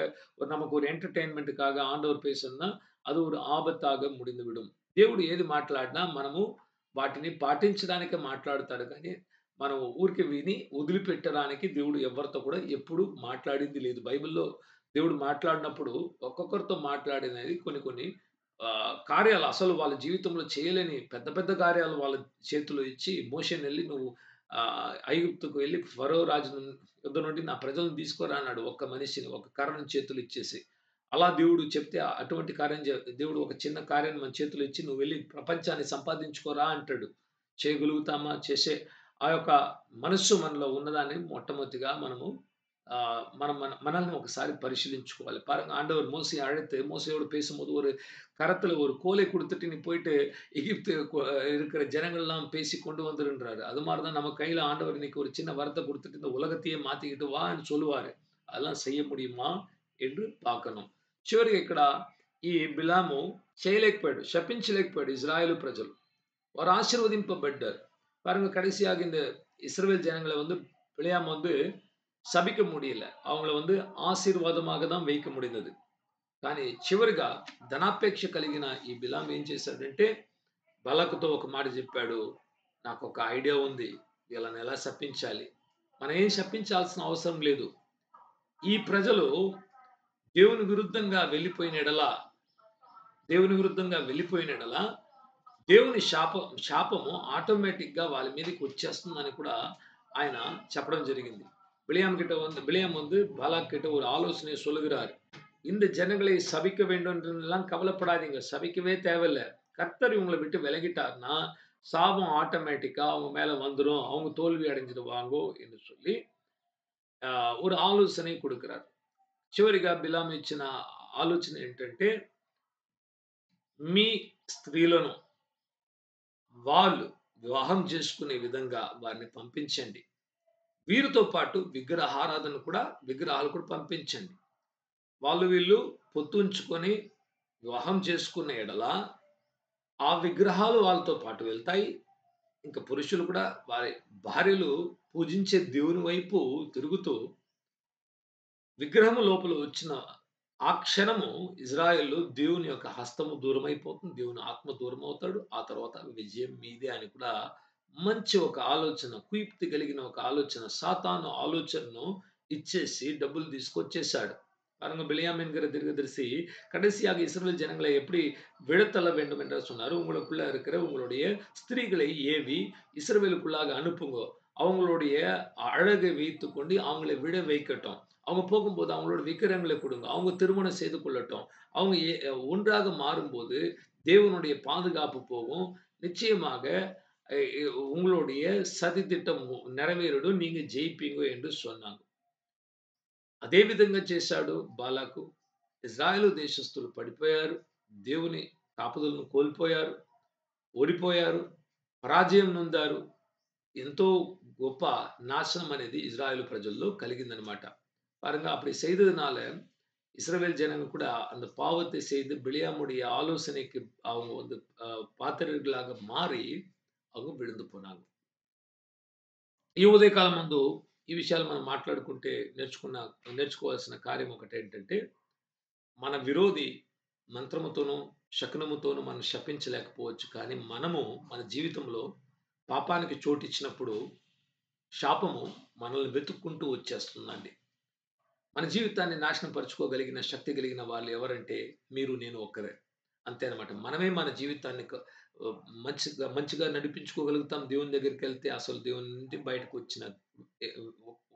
நமக்கு ஒரு ఎంటర్‌టైన్‌మెంట్‌కాக ఆండవర్ పేసన్నా అది ஒரு ఆబత్తాగా முடிந்துவிடும். దేవుడు ఏది మాట్లాడినా మనము వాటిని పాటించడానికే మాట్లాడుతాడు కానీ మనం ఊరికే విని వదిలిపెట్టడానికి దేవుడు ఎవరితో కూడా ఎప్పుడు మాట్లాడింది లేదు. బైబిల్‌లో దేవుడు మాట్లాడినప్పుడు ఒక్కొక్కరితో మాట్లాడినది కొన్ని కొన్ని కార్యాలు అసలు వాళ్ళ జీవితంలో చేయలేని పెద్ద పెద్ద కార్యాలు వాళ్ళ చేతిలో ఇచ్చి మోషేనెళ్ళి నువ్వు ఐగుప్తుకు వెళ్లి ఫరో రాజు యొద్ద నుండి నా ప్రజలను తీసుకురా అన్నాడు. ఒక్క మనిషిని ఒక కర్రను చేతులు ఇచ్చేసి. అలా దేవుడు చెప్తే అటువంటి కార్యం దేవుడు ఒక చిన్న కార్యాన్ని మన చేతిలో ఇచ్చి నువ్వు వెళ్లి ప్రపంచాన్ని సంపాదించుకోరా అంటాడు. చేయగలుగుతామా? చేసే ఆ యొక్క మనస్సు మనలో ఉన్నదాన్ని మొట్టమొదటిగా మనము మనల్ని ఒకసారి పరిశీలించుకోవాలి. பாருங்க ஆண்டவர் மோசேயை அழைத்து மோசேயோடு பேசும்போது ஒரு கரத்துல ஒரு கோலை குடுத்துட்டு நீ போயிட்டு எகிப்து இருக்கிற ஜனங்கள்லாம் பேசி கொண்டு வந்துருன்றாரு. அது மாதிரி தான் நம்ம கையில ஆண்டவர் இன்னைக்கு ஒரு சின்ன வரத்தை குடுத்துட்டு இந்த உலகத்தையே மாத்திக்கிட்டு வான்னு சொல்லுவாரு. அதெல்லாம் செய்ய முடியுமா என்று பார்க்கணும். చివరికి ఇక్కడ ఈ బిలాము చేయలేకపోయాడు, శపించలేకపోయాడు ఇజ్రాయేలు ప్రజలు. వారు ఆశీర్వదింపబడ్డారు. பாருங்க கடைசியாக இந்த இஸ்ரவேல் ஜனங்களை பிலேயாம் சபிக்க முடியல. அவங்கள ఆశీర్వాదமாக தான் வைக்க முடிந்தது. కానీ చివరిగా ధనాపేక్ష కలిగిన ఈ బిలాం ఏం చేశాడంటే బలకుతో ఒక మాట చెప్పాడు. నాకు ఒక ఐడియా ఉంది. వీళ్ళని ఎలా శపించాలి? మనం ఏం శపించాల్సిన అవసరం లేదు. ఈ ప్రజలు దేవుని విరుద్ధంగా వెళ్ళిపోయిన ఎడల దేవుని శాపము ఆటోమేటిక్‌గా వాళ్ళ మీదకి వచ్చేస్తుందని కూడా ఆయన చెప్పడం జరిగింది. பிலேயாம் பாலாக் கிட்ட ஒரு ஆலோசனை சொல்லுகிறார். இந்த ஜனங்களை சபிக்க வேண்டும் என்றெல்லாம் கவலைப்படாதீங்க. சபிக்கவே தேவையில்ல. கர்த்தர் இவங்களை விட்டு விலகிட்டார்னா சாபம் ஆட்டோமேட்டிக்கா அவங்க மேல வந்துரும். அவங்க தோல்வி அடைஞ்சிடுவாங்கோ என்று சொல்லி ஒரு ఆలోచన கொடுக்கிறார். చివరిగా బిలాము ఇచ్చిన ఆలోచన ఏంటంటే మీ స్త్రీలను వాళ్ళు వివాహం చేసుకునే విధంగా వారిని పంపించండి. వీరితో పాటు విగ్రహాలు కూడా పంపించండి. వాళ్ళు వీళ్ళు పొత్తుంచుకొని వివాహం చేసుకునే ఎడల ఆ విగ్రహాలు వాళ్ళతో పాటు వెళ్తాయి. ఇంకా పురుషులు కూడా వారి భార్యలు పూజించే దేవుని వైపు తిరుగుతూ విగ్రహం లోపల వచ్చిన ఆ క్షణము ఇజ్రాయేలు దేవుని యొక్క హస్తము దూరమైపోతుంది. దేవుని ఆత్మ దూరమవుతాడు. ఆ తర్వాత విజయం మీదే అని కూడా మంచి ఒక ఆలోచన, కుయుక్తి కలిగిన ఒక ఆలోచన, సాతాను ఆలోచనను ఇచ్చేసి డబ్బులు తీసుకొచ్చేసాడు. பாருங்க பிலியாமின்கிற தீர்க்கதரிசி கடைசியாக இஸ்ரவேல் ஜனங்களை எப்படி விழத்தள்ள வேண்டும் என்று சொன்னாரு. உங்களுக்குள்ள இருக்கிற உங்களுடைய ஸ்திரீகளை ஏவி இஸ்ரவேலுக்குள்ளாக அனுப்புங்கோ. அவங்களுடைய அழகை வைத்துக்கொண்டு அவங்களை விழ வைக்கட்டும். அவங்க போகும்போது அவங்களோட விக்கிரகங்களை கொடுங்க. அவங்க திருமணம் செய்து கொள்ளட்டும். அவங்க ஒன்றாக மாறும்போது தேவனுடைய பாதுகாப்பு போகும். நிச்சயமாக உங்களுடைய சதித்திட்டம் நிறைவேறிடும். நீங்க ஜெயிப்பீங்க என்று சொன்னாங்க. అదే విధంగా చేశాడు బాలాకు. ఇజ్రాయేలు దేశస్థులు పడిపోయారు. దేవుని కాపుదలను కోల్పోయారు. ఓడిపోయారు. పరాజయం నొందారు. ఎంతో గొప్ప నాశనం అనేది ఇజ్రాయేలు ప్రజల్లో కలిగిందనమాట. பாருங்க அப்படி செய்ததுனால இஸ்ரவேல் ஜனங்கள் கூட அந்த பாவத்தை செய்து பிலியாமுடைய ஆலோசனைக்கு அவங்க வந்து பாத்திரர்களாக மாறி அவங்க விழுந்து போனாங்க. ఈ ఉదయకాలం మందు ఈ విషయాలు మనం మాట్లాడుకుంటే నేర్చుకోవాల్సిన కార్యం ఒకటేంటంటే, మన విరోధి మంత్రముతోనూ, శకునముతోనూ మనం శపించలేకపోవచ్చు. కానీ మనము మన జీవితంలో పాపానికి చోటిచ్చినప్పుడు శాపము మనల్ని వెతుక్కుంటూ వచ్చేస్తుందండి. మన జీవితాన్ని నాశనం పరుచుకోగలిగిన శక్తి కలిగిన వాళ్ళు ఎవరంటే మీరు, నేను ఒక్కరే. అంతే అన్నమాట. మనమే మన జీవితాన్ని మంచిగా నడిపించుకోగలుగుతాం. దేవుని దగ్గరికెళ్తే అసలు దేవుని నుండి బయటకొచ్చిన ఎ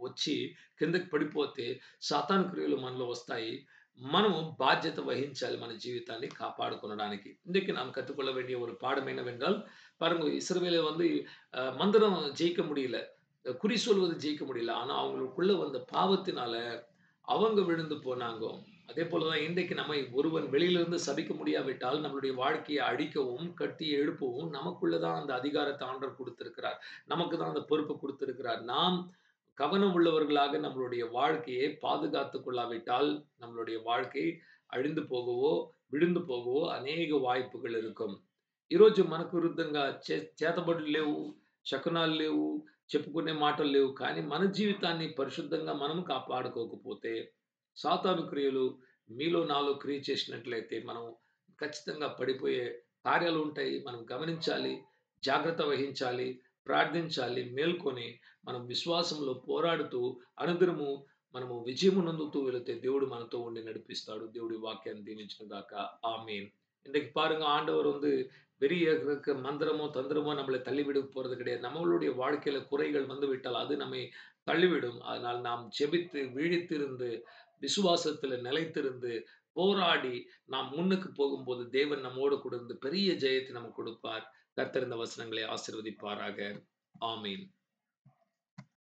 వచ్చి కిందకి పడిపోతే సాతాను క్రియలు మనలో వస్తాయి. మనము బాధ్యత వహించాలి మన జీవితాన్ని కాపాడుకొనడానికి. இன்னைக்கு நாம் கத்துக்கொள்ள வேண்டிய ஒரு பாடம் என்னவென்றால், பாருங்க இஸ்ரவேல வந்து மந்திரம் ஜெயிக்க முடியல. குறி சொல்வது ஜெயிக்க முடியல. ஆனா அவங்களுக்குள்ள வந்த பாவத்தினால அவங்க விழுந்து போனாங்க. அதேபோல தான் இன்றைக்கு நம்மை ஒருவன் வெளியிலிருந்து சபிக்க முடியாவிட்டால், நம்மளுடைய வாழ்க்கையை அழிக்கவும், கட்டி எழுப்பவும் நமக்குள்ள தான் அந்த அதிகாரத்த ஆண்டவர் குடுத்திருக்கிறார். நமக்கு தான் அந்த பொறுப்ப குடுத்திருக்கிறார். நாம் கவனம் உள்ளவர்களாக நம்மளுடைய வாழ்க்கையை பாதுகாத்துக் கொள்ளாவிட்டால், நம்மளுடைய வாழ்க்கை అழிந்து పోగవో, విడుందు పోగవో అనేక వాய்పుகள் இருக்கும். ఈరోజు మనకు విరుద్ధంగా చేతబడులు లేవు, శకునాలు లేవు, చెప్పుకునే మాటలు లేవు. కానీ మన జీవితాన్ని పరిశుద్ధంగా మనం కాపాడుకోకపోతే, సాతాను క్రియలు మీలో నాలో క్రియ చేసినట్లయితే మనం ఖచ్చితంగా పడిపోయే కార్యాలుంటాయి. మనం గమనించాలి, జాగ్రత్త వహించాలి, ప్రార్థించాలి, మేల్కొని మనం విశ్వాసంలో పోరాడుతూ అనుదినము మనము విజయము నొందుతూ వెళితే దేవుడు మనతో ఉండి నడిపిస్తాడు. దేవుడి వాక్యాన్ని దీవించును గాక. ఆమేన్. இன்றைக்கு பாருங்க ஆண்டவர் வந்து பெரிய மந்திரமோ, தந்திரமோ நம்மளை தள்ளிவிட போறது கிடையாது. நம்மளுடைய வாழ்க்கையில குறைகள் வந்து விட்டால் அது நம்மை தள்ளிவிடும். அதனால் நாம் ஜெபித்து, விழித்திருந்து, விசுவாசத்தில நிலைத்திருந்து, போராடி நாம் முன்னுக்கு போகும்போது தேவன் நம்மோடு கூட இருந்து பெரிய ஜெயத்தை நமக்கு கொடுப்பார். கர்த்தர் இந்த வசனங்களை ஆசீர்வதிப்பாராக. ஆமீன்.